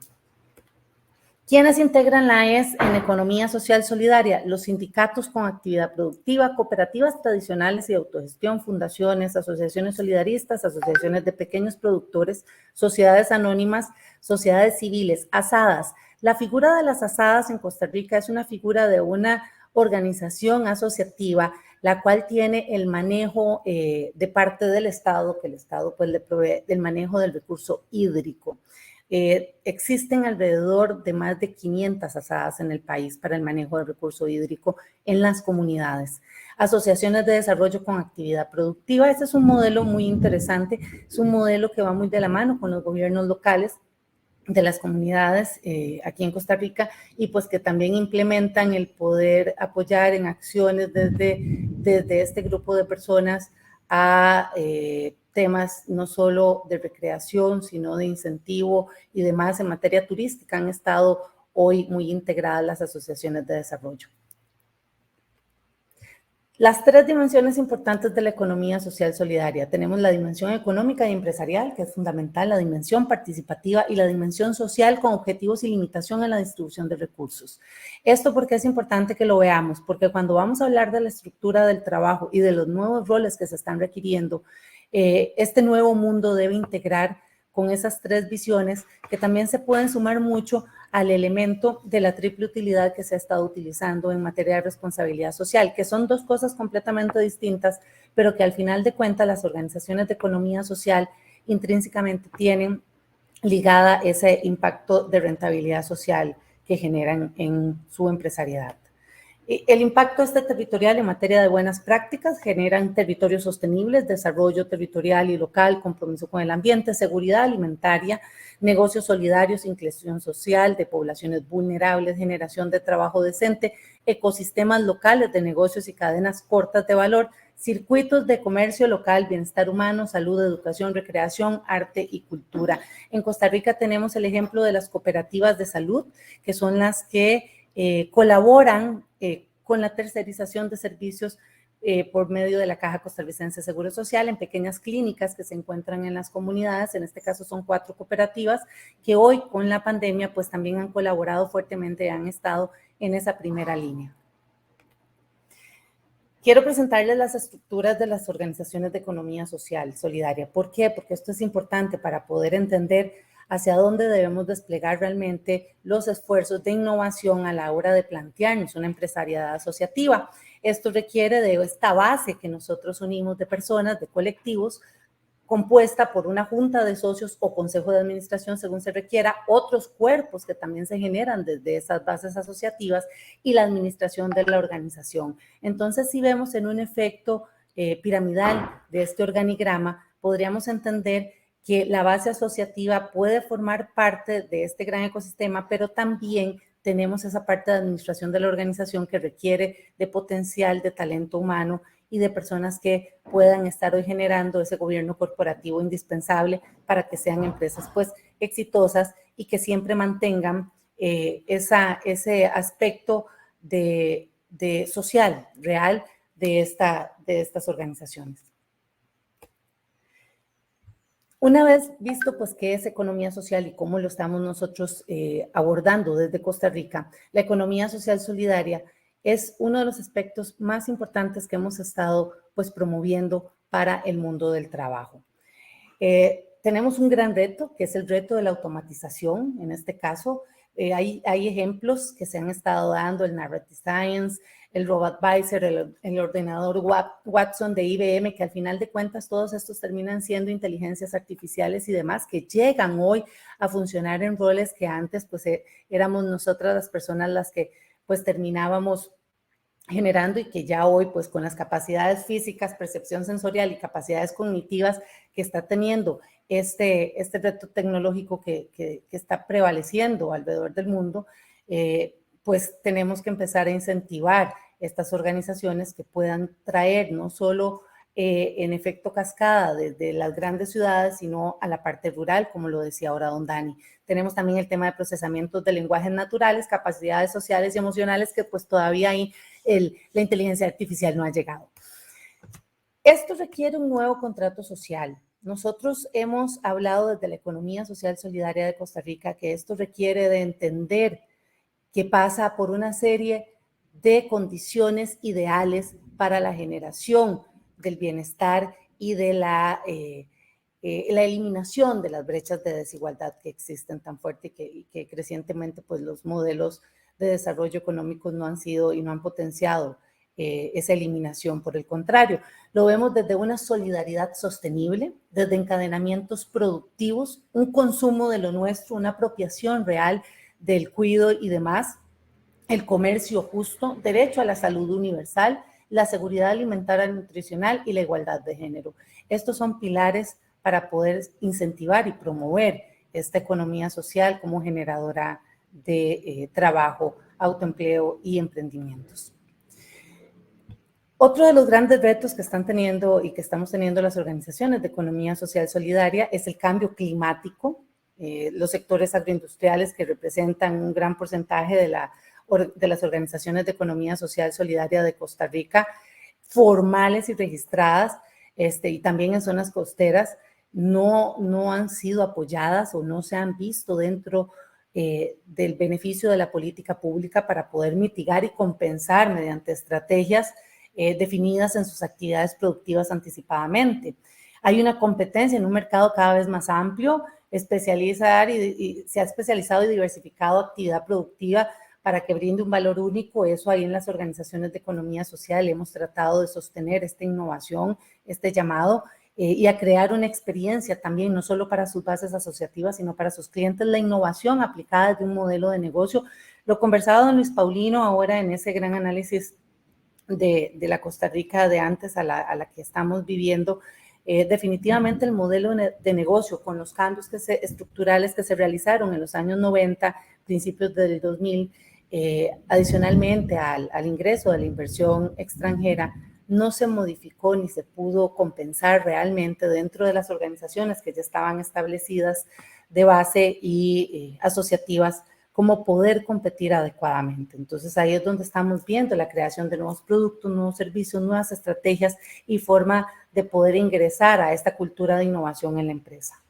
[SPEAKER 6] ¿Quiénes integran la AES en economía social solidaria? Los sindicatos con actividad productiva, cooperativas tradicionales y de autogestión, fundaciones, asociaciones solidaristas, asociaciones de pequeños productores, sociedades anónimas, sociedades civiles, asadas. La figura de las asadas en Costa Rica es una figura de una organización asociativa, la cual tiene el manejo de parte del Estado, que el Estado pues le provee del manejo del recurso hídrico. Existen alrededor de más de 500 asadas en el país para el manejo del recurso hídrico en las comunidades. Asociaciones de desarrollo con actividad productiva, este es un modelo muy interesante, es un modelo que va muy de la mano con los gobiernos locales de las comunidades aquí en Costa Rica y pues que también implementan el poder apoyar en acciones desde este grupo de personas a temas no solo de recreación, sino de incentivo y demás en materia turística. Han estado hoy muy integradas las asociaciones de desarrollo. Las tres dimensiones importantes de la economía social solidaria. Tenemos la dimensión económica y empresarial, que es fundamental, la dimensión participativa y la dimensión social con objetivos y limitación en la distribución de recursos. Esto porque es importante que lo veamos, porque cuando vamos a hablar de la estructura del trabajo y de los nuevos roles que se están requiriendo, este nuevo mundo debe integrar con esas tres visiones que también se pueden sumar mucho al elemento de la triple utilidad que se ha estado utilizando en materia de responsabilidad social, que son dos cosas completamente distintas, pero que al final de cuentas las organizaciones de economía social intrínsecamente tienen ligada ese impacto de rentabilidad social que generan en su empresariedad. El impacto territorial en materia de buenas prácticas generan territorios sostenibles, desarrollo territorial y local, compromiso con el ambiente, seguridad alimentaria, negocios solidarios, inclusión social de poblaciones vulnerables, generación de trabajo decente, ecosistemas locales de negocios y cadenas cortas de valor, circuitos de comercio local, bienestar humano, salud, educación, recreación, arte y cultura. En Costa Rica tenemos el ejemplo de las cooperativas de salud, que son las que colaboran con la tercerización de servicios por medio de la Caja Costarricense de Seguro Social en pequeñas clínicas que se encuentran en las comunidades. En este caso son 4 cooperativas que hoy con la pandemia pues también han colaborado fuertemente y han estado en esa primera línea. Quiero presentarles las estructuras de las organizaciones de economía social solidaria. ¿Por qué? Porque esto es importante para poder entender hacia dónde debemos desplegar realmente los esfuerzos de innovación a la hora de plantearnos una empresariedad asociativa. Esto requiere de esta base que nosotros unimos de personas, de colectivos, compuesta por una junta de socios o consejo de administración según se requiera, otros cuerpos que también se generan desde esas bases asociativas y la administración de la organización. Entonces, si vemos en un efecto piramidal de este organigrama, podríamos entender que la base asociativa puede formar parte de este gran ecosistema, pero también tenemos esa parte de administración de la organización que requiere de potencial, de talento humano y de personas que puedan estar hoy generando ese gobierno corporativo indispensable para que sean empresas pues exitosas y que siempre mantengan ese aspecto de social, real de estas organizaciones. Una vez visto pues qué es economía social y cómo lo estamos nosotros abordando desde Costa Rica, la economía social solidaria es uno de los aspectos más importantes que hemos estado pues promoviendo para el mundo del trabajo. Tenemos un gran reto, que es el reto de la automatización, en este caso, Hay ejemplos que se han estado dando, el Narrative Science, el RoboAdvisor, el ordenador Watson de IBM, que al final de cuentas todos estos terminan siendo inteligencias artificiales y demás que llegan hoy a funcionar en roles que antes pues éramos nosotras las personas las que pues terminábamos generando y que ya hoy pues con las capacidades físicas, percepción sensorial y capacidades cognitivas que está teniendo este reto tecnológico que está prevaleciendo alrededor del mundo, pues tenemos que empezar a incentivar estas organizaciones que puedan traer no solo en efecto cascada desde las grandes ciudades, sino a la parte rural, como lo decía ahora don Dani. Tenemos también el tema de procesamientos de lenguajes naturales, capacidades sociales y emocionales que pues todavía ahí la inteligencia artificial no ha llegado. Esto requiere un nuevo contrato social. Nosotros hemos hablado desde la economía social solidaria de Costa Rica que esto requiere de entender que pasa por una serie de condiciones ideales para la generación del bienestar y de la eliminación de las brechas de desigualdad que existen tan fuerte y que crecientemente pues los modelos de desarrollo económico no han sido y no han potenciado esa eliminación. Por el contrario, lo vemos desde una solidaridad sostenible, desde encadenamientos productivos, un consumo de lo nuestro, una apropiación real del cuidado y demás, el comercio justo, derecho a la salud universal, la seguridad alimentaria y nutricional y la igualdad de género. Estos son pilares para poder incentivar y promover esta economía social como generadora de trabajo, autoempleo y emprendimientos. Otro de los grandes retos que están teniendo y que estamos teniendo las organizaciones de economía social solidaria es el cambio climático. Los sectores agroindustriales que representan un gran porcentaje de las organizaciones de economía social solidaria de Costa Rica, formales y registradas, y también en zonas costeras, no han sido apoyadas o no se han visto dentro del beneficio de la política pública para poder mitigar y compensar mediante estrategias definidas en sus actividades productivas anticipadamente. Hay una competencia en un mercado cada vez más amplio, especializar y se ha especializado y diversificado actividad productiva para que brinde un valor único. Eso ahí en las organizaciones de economía social hemos tratado de sostener esta innovación, este llamado, y a crear una experiencia también, no solo para sus bases asociativas, sino para sus clientes, la innovación aplicada desde un modelo de negocio. Lo conversaba don Luis Paulino ahora en ese gran análisis de la Costa Rica de antes a la que estamos viviendo. Definitivamente el modelo de negocio con los cambios estructurales que se realizaron en los años 90, principios del 2000, adicionalmente al ingreso de la inversión extranjera, no se modificó ni se pudo compensar realmente dentro de las organizaciones que ya estaban establecidas de base y asociativas como poder competir adecuadamente. Entonces ahí es donde estamos viendo la creación de nuevos productos, nuevos servicios, nuevas estrategias y forma de poder ingresar a esta cultura de innovación en la empresa.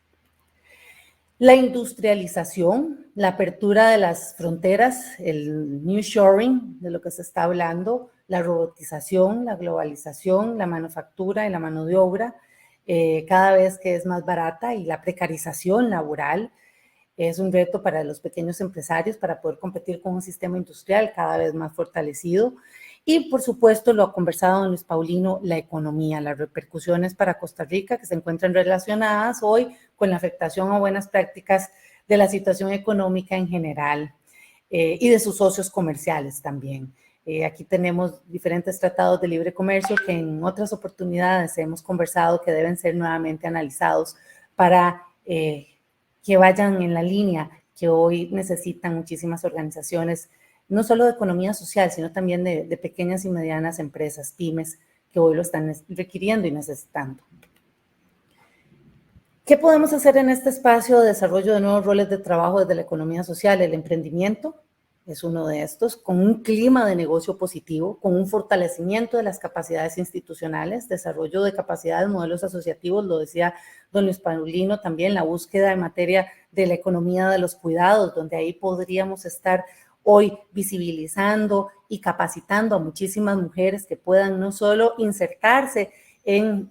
[SPEAKER 6] La industrialización, la apertura de las fronteras, el nearshoring, de lo que se está hablando, la robotización, la globalización, la manufactura y la mano de obra, cada vez que es más barata, y la precarización laboral es un reto para los pequeños empresarios para poder competir con un sistema industrial cada vez más fortalecido. Y, por supuesto, lo ha conversado don Luis Paulino, la economía, las repercusiones para Costa Rica que se encuentran relacionadas hoy con la afectación a buenas prácticas de la situación económica en general y de sus socios comerciales también. Aquí tenemos diferentes tratados de libre comercio que en otras oportunidades hemos conversado que deben ser nuevamente analizados para que vayan en la línea que hoy necesitan muchísimas organizaciones, no solo de economía social, sino también de pequeñas y medianas empresas, pymes, que hoy lo están requiriendo y necesitando. ¿Qué podemos hacer en este espacio de desarrollo de nuevos roles de trabajo desde la economía social? El emprendimiento es uno de estos, con un clima de negocio positivo, con un fortalecimiento de las capacidades institucionales, desarrollo de capacidades, modelos asociativos, lo decía don Luis Paulino, también la búsqueda en materia de la economía de los cuidados, donde ahí podríamos estar hoy visibilizando y capacitando a muchísimas mujeres que puedan no solo insertarse en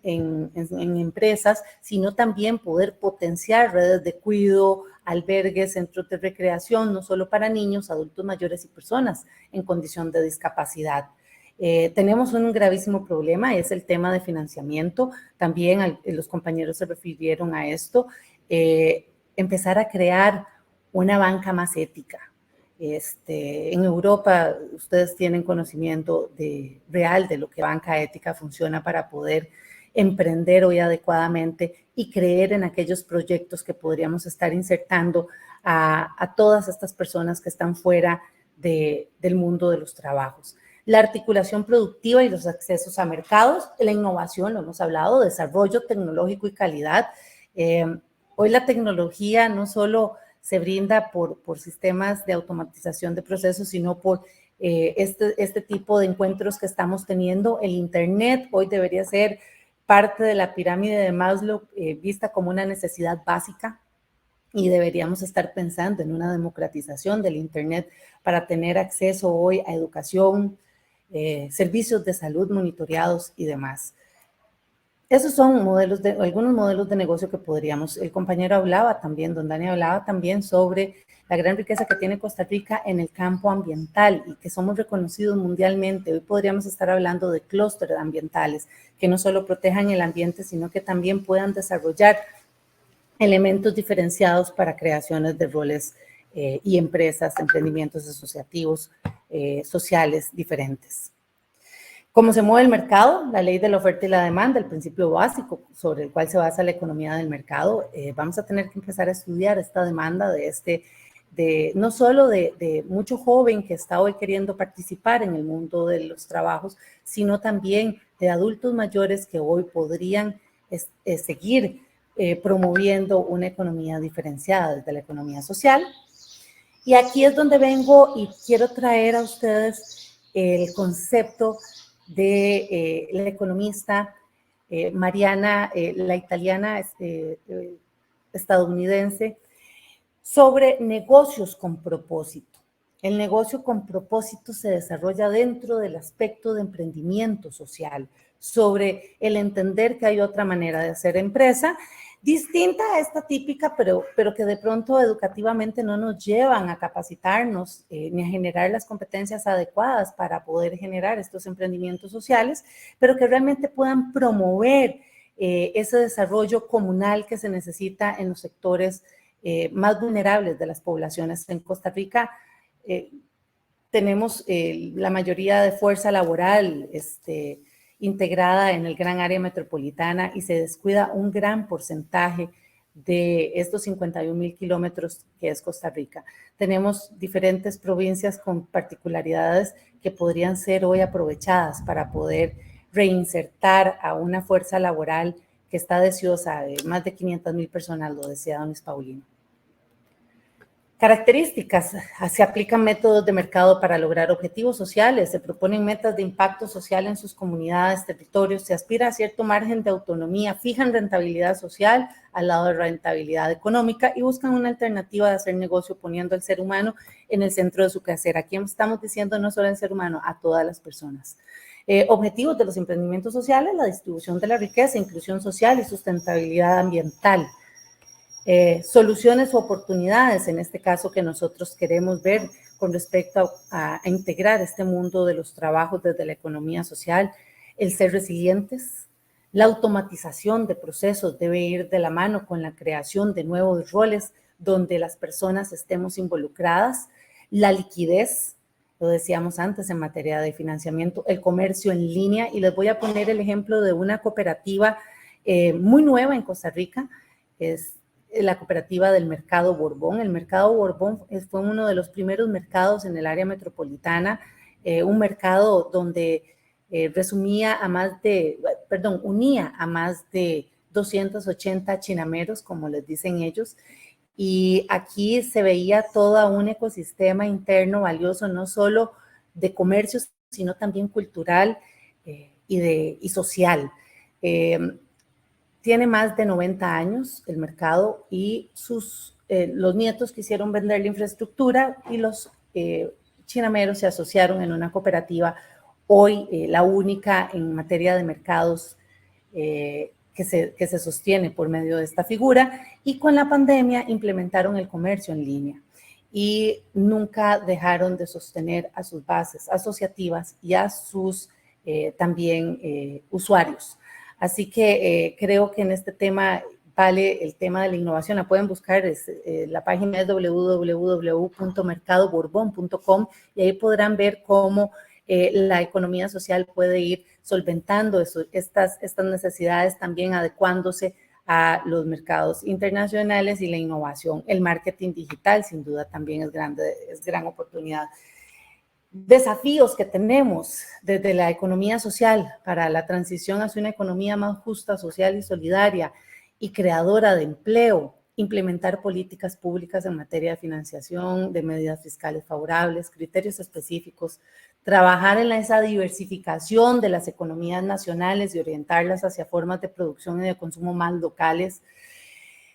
[SPEAKER 6] empresas, sino también poder potenciar redes de cuidado, albergues, centros de recreación, no solo para niños, adultos mayores y personas en condición de discapacidad. Tenemos un gravísimo problema, es el tema de financiamiento. También los compañeros se refirieron a esto. Empezar a crear una banca más ética. En Europa ustedes tienen conocimiento real de lo que banca ética funciona para poder emprender hoy adecuadamente y creer en aquellos proyectos que podríamos estar insertando a todas estas personas que están fuera del mundo de los trabajos. La articulación productiva y los accesos a mercados, la innovación, lo hemos hablado, desarrollo tecnológico y calidad. Hoy la tecnología no solo se brinda por sistemas de automatización de procesos, sino por este tipo de encuentros que estamos teniendo. El Internet hoy debería ser parte de la pirámide de Maslow, vista como una necesidad básica, y deberíamos estar pensando en una democratización del Internet para tener acceso hoy a educación, servicios de salud monitoreados y demás. Esos son algunos modelos de negocio que podríamos. El compañero hablaba también, don Dani hablaba también sobre la gran riqueza que tiene Costa Rica en el campo ambiental y que somos reconocidos mundialmente. Hoy podríamos estar hablando de clústeres ambientales que no solo protejan el ambiente, sino que también puedan desarrollar elementos diferenciados para creaciones de roles y empresas, emprendimientos asociativos, sociales diferentes. ¿Cómo se mueve el mercado? La ley de la oferta y la demanda, el principio básico sobre el cual se basa la economía del mercado. Vamos a tener que empezar a estudiar esta demanda no solo de mucho joven que está hoy queriendo participar en el mundo de los trabajos, sino también de adultos mayores que hoy podrían seguir promoviendo una economía diferenciada desde la economía social. Y aquí es donde vengo y quiero traer a ustedes el concepto de la economista Mariana, la italiana estadounidense, sobre negocios con propósito. El negocio con propósito se desarrolla dentro del aspecto de emprendimiento social, sobre el entender que hay otra manera de hacer empresa, distinta a esta típica, pero que de pronto educativamente no nos llevan a capacitarnos ni a generar las competencias adecuadas para poder generar estos emprendimientos sociales, pero que realmente puedan promover ese desarrollo comunal que se necesita en los sectores más vulnerables de las poblaciones. En Costa Rica tenemos la mayoría de fuerza laboral integrada en el gran área metropolitana y se descuida un gran porcentaje de estos 51,000 kilómetros que es Costa Rica. Tenemos diferentes provincias con particularidades que podrían ser hoy aprovechadas para poder reinsertar a una fuerza laboral que está deseosa de más de 500,000 personas, lo decía don Luis Paulino. Características: se aplican métodos de mercado para lograr objetivos sociales, se proponen metas de impacto social en sus comunidades, territorios, se aspira a cierto margen de autonomía, fijan rentabilidad social al lado de rentabilidad económica y buscan una alternativa de hacer negocio poniendo al ser humano en el centro de su quehacer. Aquí estamos diciendo no solo al ser humano, a todas las personas. Objetivos de los emprendimientos sociales: la distribución de la riqueza, inclusión social y sustentabilidad ambiental. Soluciones o oportunidades, en este caso que nosotros queremos ver con respecto a integrar este mundo de los trabajos desde la economía social: el ser resilientes, la automatización de procesos debe ir de la mano con la creación de nuevos roles donde las personas estemos involucradas, la liquidez, lo decíamos antes en materia de financiamiento, el comercio en línea, y les voy a poner el ejemplo de una cooperativa muy nueva en Costa Rica, es la cooperativa del Mercado Borbón. El Mercado Borbón fue uno de los primeros mercados en el área metropolitana, un mercado donde unía a más de 280 chinameros, como les dicen ellos, y aquí se veía todo un ecosistema interno valioso, no solo de comercio, sino también cultural y social. Tiene más de 90 años el mercado y los nietos quisieron vender la infraestructura y los chinameros se asociaron en una cooperativa, hoy la única en materia de mercados que se sostiene por medio de esta figura, y con la pandemia implementaron el comercio en línea y nunca dejaron de sostener a sus bases asociativas y a sus también usuarios. Así que creo que en este tema vale el tema de la innovación. La pueden buscar, la página es www.mercadoborbón.com, y ahí podrán ver cómo la economía social puede ir solventando estas necesidades, también adecuándose a los mercados internacionales y la innovación. El marketing digital, sin duda, también es gran oportunidad. Desafíos que tenemos desde la economía social para la transición hacia una economía más justa, social y solidaria y creadora de empleo: implementar políticas públicas en materia de financiación, de medidas fiscales favorables, criterios específicos, trabajar en esa diversificación de las economías nacionales y orientarlas hacia formas de producción y de consumo más locales,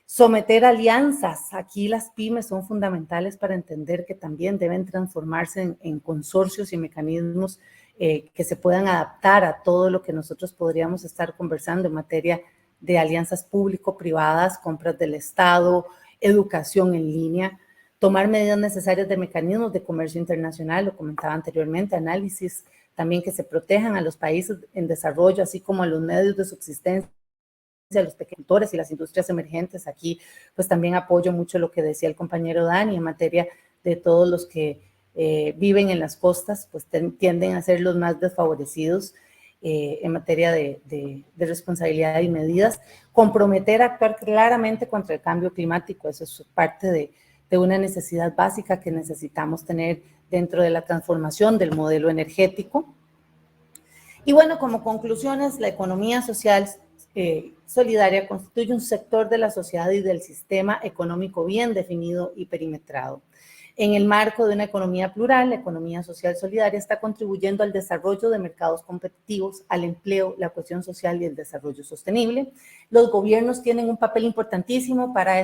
[SPEAKER 6] someter alianzas. Aquí las pymes son fundamentales para entender que también deben transformarse en consorcios y mecanismos que se puedan adaptar a todo lo que nosotros podríamos estar conversando en materia de alianzas público-privadas, compras del Estado, educación en línea, tomar medidas necesarias de mecanismos de comercio internacional, lo comentaba anteriormente, análisis también que se protejan a los países en desarrollo, así como a los medios de subsistencia, a los pequeños y las industrias emergentes. Aquí pues también apoyo mucho lo que decía el compañero Dani en materia de todos los que viven en las costas, pues tienden a ser los más desfavorecidos en materia de responsabilidad y medidas. Comprometer a actuar claramente contra el cambio climático, eso es parte de una necesidad básica que necesitamos tener dentro de la transformación del modelo energético. Y bueno, como conclusiones, la economía social solidaria constituye un sector de la sociedad y del sistema económico bien definido y perimetrado. En el marco de una economía plural, la economía social solidaria está contribuyendo al desarrollo de mercados competitivos, al empleo, la cohesión social y el desarrollo sostenible. Los gobiernos tienen un papel importantísimo para que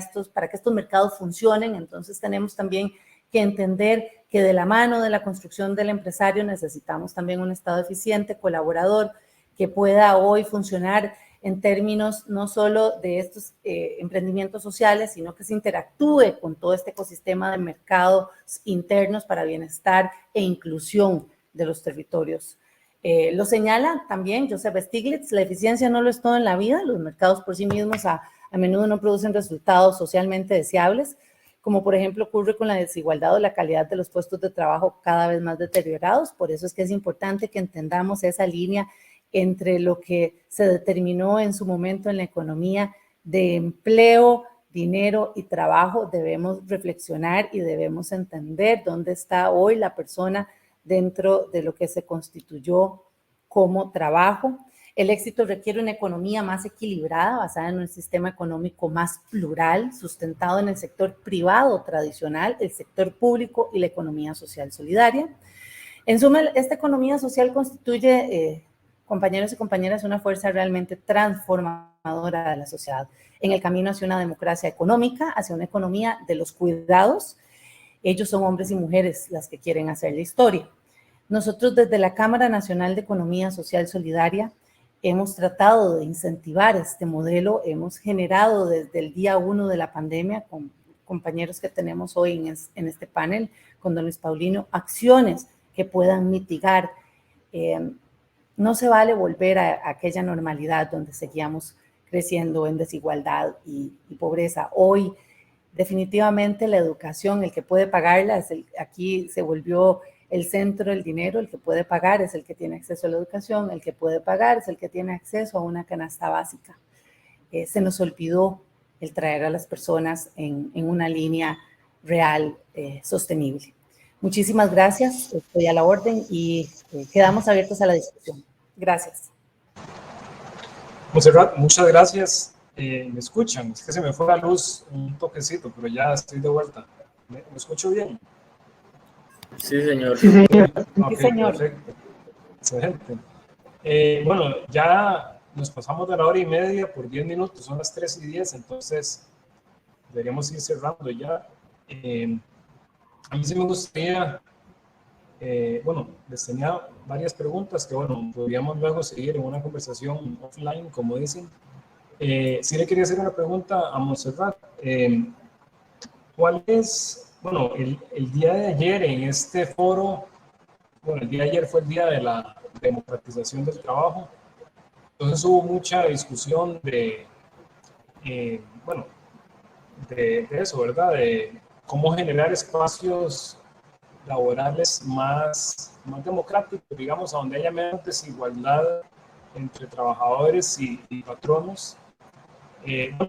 [SPEAKER 6] estos mercados funcionen. Entonces tenemos también que entender que de la mano de la construcción del empresario necesitamos también un Estado eficiente, colaborador, que pueda hoy funcionar en términos no solo de estos emprendimientos sociales, sino que se interactúe con todo este ecosistema de mercados internos para bienestar e inclusión de los territorios. Lo señala también Joseph Stiglitz: la eficiencia no lo es todo en la vida. Los mercados por sí mismos a menudo no producen resultados socialmente deseables, como por ejemplo ocurre con la desigualdad o la calidad de los puestos de trabajo cada vez más deteriorados. Por eso es que es importante que entendamos esa línea entre lo que se determinó en su momento en la economía de empleo, dinero y trabajo. Debemos reflexionar y debemos entender dónde está hoy la persona dentro de lo que se constituyó como trabajo. El éxito requiere una economía más equilibrada, basada en un sistema económico más plural, sustentado en el sector privado tradicional, el sector público y la economía social solidaria. En suma, esta economía social constituye, compañeros y compañeras, una fuerza realmente transformadora de la sociedad en el camino hacia una democracia económica, hacia una economía de los cuidados. Ellos son hombres y mujeres las que quieren hacer la historia. Nosotros desde la Cámara Nacional de Economía Social Solidaria hemos tratado de incentivar este modelo, hemos generado desde el día 1 de la pandemia, con compañeros que tenemos hoy en este panel, con don Luis Paulino, acciones que puedan mitigar. No se vale volver a aquella normalidad donde seguíamos creciendo en desigualdad y pobreza. Hoy, definitivamente, la educación, el que puede pagarla, aquí se volvió el centro del dinero. El que puede pagar es el que tiene acceso a la educación, el que puede pagar es el que tiene acceso a una canasta básica. Se nos olvidó el traer a las personas en una línea real, sostenible. Muchísimas gracias, estoy a la orden y quedamos abiertos a la discusión. Gracias.
[SPEAKER 1] Montserrat, muchas gracias. ¿Me escuchan? Es que se me fue la luz un toquecito, pero ya estoy de vuelta. ¿Me escucho bien?
[SPEAKER 2] Sí, señor.
[SPEAKER 3] Sí, señor.
[SPEAKER 1] Okay,
[SPEAKER 6] Sí, señor.
[SPEAKER 1] perfecto. Excelente. Bueno, ya nos pasamos de la hora y media por 10 minutos, son las 3:10, entonces deberíamos ir cerrando ya. A mí sí me gustaría, bueno, les tenía varias preguntas que, bueno, podríamos luego seguir en una conversación offline, como dicen, Sí le quería hacer una pregunta a Montserrat. ¿Cuál es, bueno, el día de ayer en este foro, bueno, el día de ayer fue el día de la democratización del trabajo, entonces hubo mucha discusión de, bueno, de eso, ¿verdad? De cómo generar espacios laborales más democráticos, digamos, a donde haya menos desigualdad entre trabajadores y patronos,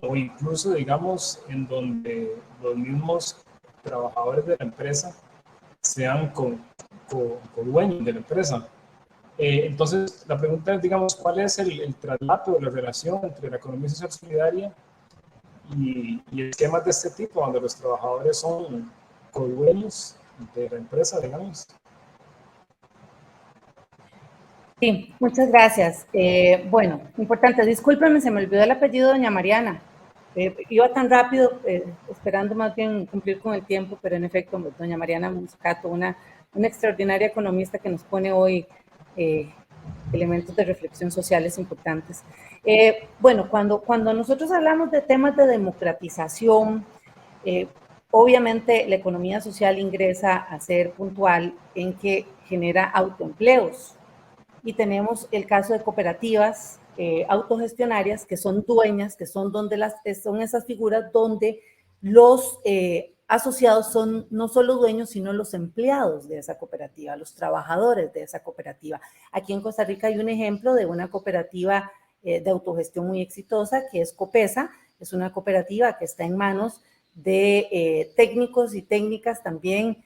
[SPEAKER 1] o incluso, digamos, en donde los mismos trabajadores de la empresa sean dueños de la empresa. Entonces, la pregunta es, digamos, ¿cuál es el traslato, la relación entre la economía social solidaria y esquemas de este tipo, donde los trabajadores son codueños de la empresa, digamos?
[SPEAKER 6] Sí, muchas gracias. Bueno, importante, discúlpenme, se me olvidó el apellido de doña Mariana. Iba tan rápido, esperando más bien cumplir con el tiempo, pero en efecto, doña Mariana Muscato, una extraordinaria economista que nos pone hoy elementos de reflexión sociales importantes. Bueno, cuando nosotros hablamos de temas de democratización, obviamente la economía social ingresa a ser puntual en que genera autoempleos. Y tenemos el caso de cooperativas autogestionarias que son dueñas, que son son esas figuras donde los asociados son no solo dueños, sino los empleados de esa cooperativa, los trabajadores de esa cooperativa. Aquí en Costa Rica hay un ejemplo de una cooperativa de autogestión muy exitosa, que es Copesa. Es una cooperativa que está en manos de técnicos y técnicas también,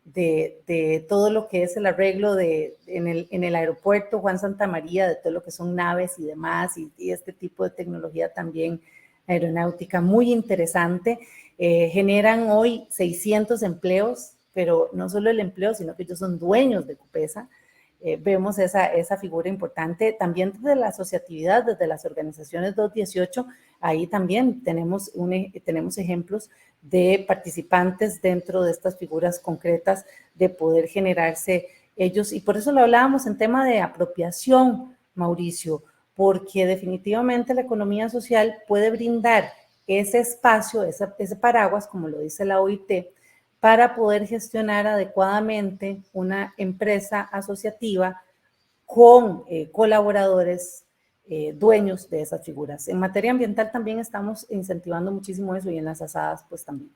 [SPEAKER 6] de todo lo que es el arreglo en el aeropuerto Juan Santamaría, de todo lo que son naves y demás, y este tipo de tecnología también aeronáutica muy interesante. Generan hoy 600 empleos, pero no solo el empleo, sino que ellos son dueños de Copesa. Vemos esa figura importante también desde la asociatividad, desde las organizaciones 218. Ahí también tenemos ejemplos de participantes dentro de estas figuras concretas de poder generarse ellos, y por eso lo hablábamos en tema de apropiación, Mauricio, porque definitivamente la economía social puede brindar ese espacio, ese paraguas, como lo dice la OIT, para poder gestionar adecuadamente una empresa asociativa con colaboradores dueños de esas figuras. En materia ambiental también estamos incentivando muchísimo eso, y en las asadas pues también.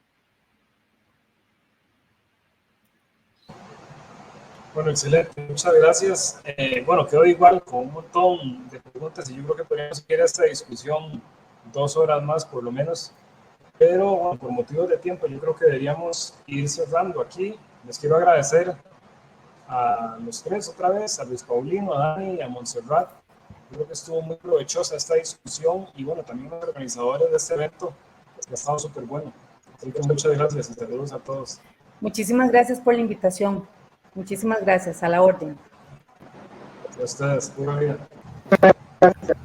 [SPEAKER 1] Bueno, excelente, muchas gracias. Bueno, quedo igual con un montón de preguntas y yo creo que podríamos seguir esta discusión 2 horas más por lo menos, pero bueno, por motivos de tiempo yo creo que deberíamos ir cerrando aquí. Les quiero agradecer a los tres otra vez, a Luis Paulino, a Dani y a Montserrat. Yo creo que estuvo muy provechosa esta discusión, y bueno, también a los organizadores de este evento, que ha estado súper bueno. Así que muchas gracias y saludos a todos.
[SPEAKER 6] Muchísimas gracias por la invitación. Muchísimas gracias, a la orden.
[SPEAKER 1] A ustedes, pura vida.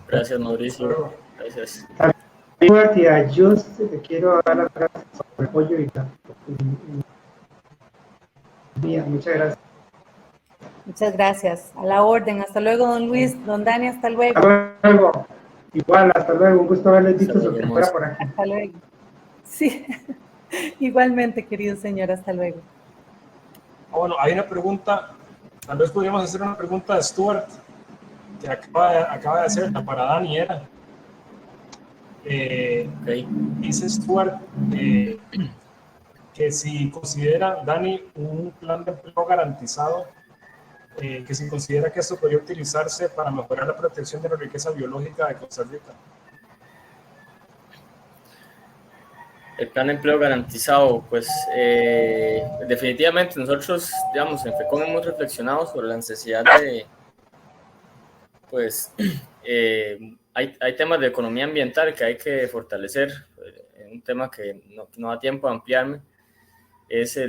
[SPEAKER 2] Gracias, Mauricio. Gracias.
[SPEAKER 3] Y a Just te quiero dar las gracias por el apoyo y muchas gracias.
[SPEAKER 6] Muchas gracias, a la orden. Hasta luego, don Luis, don Dani, hasta luego.
[SPEAKER 3] Hasta luego. Igual, hasta luego. Un gusto haberles visto su fuera por aquí.
[SPEAKER 6] Hasta luego. Sí, igualmente, querido señor, hasta luego.
[SPEAKER 1] Bueno, hay una pregunta, tal vez podríamos hacer una pregunta de Stuart, que acaba de hacerla para Dani, era.
[SPEAKER 2] Okay.
[SPEAKER 1] Dice Stuart que si considera, Dani, un plan de empleo garantizado, que si considera que esto podría utilizarse para mejorar la protección de la riqueza biológica de Costa Rica.
[SPEAKER 2] El plan de empleo garantizado, pues definitivamente nosotros, digamos, en FECOM hemos reflexionado sobre la necesidad de, pues, hay temas de economía ambiental que hay que fortalecer. Un tema que no da tiempo a ampliarme es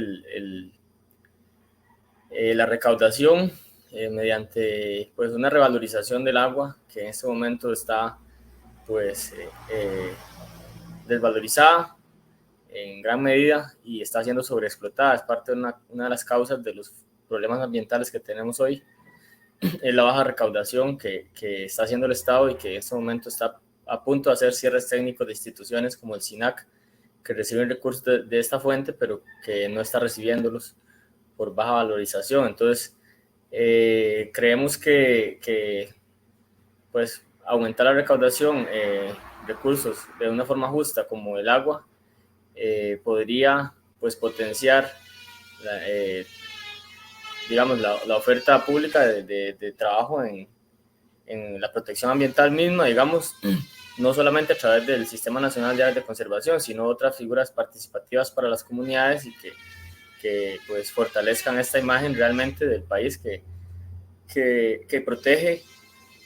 [SPEAKER 2] la recaudación mediante, pues, una revalorización del agua que en este momento está, pues, desvalorizada en gran medida y está siendo sobreexplotada. Es parte de una de las causas de los problemas ambientales que tenemos hoy. es la baja recaudación que está haciendo el Estado y que en este momento está a punto de hacer cierres técnicos de instituciones como el SINAC, que reciben recursos de esta fuente, pero que no está recibiéndolos por baja valorización. Entonces, creemos que pues, aumentar la recaudación, recursos de una forma justa como el agua, podría pues, potenciar digamos, la oferta pública de trabajo en la protección ambiental misma, digamos, no solamente a través del Sistema Nacional de Áreas de Conservación, sino otras figuras participativas para las comunidades y que pues, fortalezcan esta imagen realmente del país que protege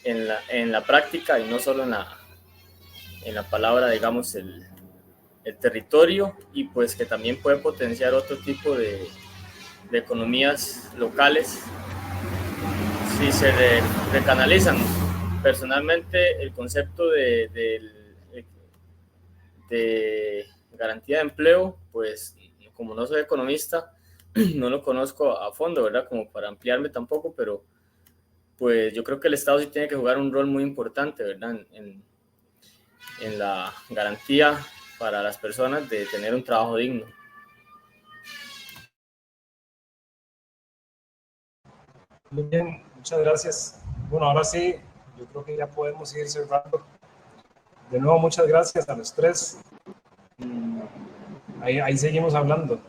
[SPEAKER 2] en la práctica y no solo en la palabra, digamos, el territorio, y pues que también puede potenciar otro tipo de economías locales si se recanalizan. Personalmente, el concepto de garantía de empleo, pues como no soy economista, no lo conozco a fondo, ¿verdad? Como para ampliarme tampoco, pero pues yo creo que el Estado sí tiene que jugar un rol muy importante, ¿verdad? En la garantía para las personas de tener un trabajo digno.
[SPEAKER 1] Muy bien, muchas gracias. Bueno, ahora sí, yo creo que ya podemos ir cerrando. De nuevo, muchas gracias a los tres. Ahí seguimos hablando.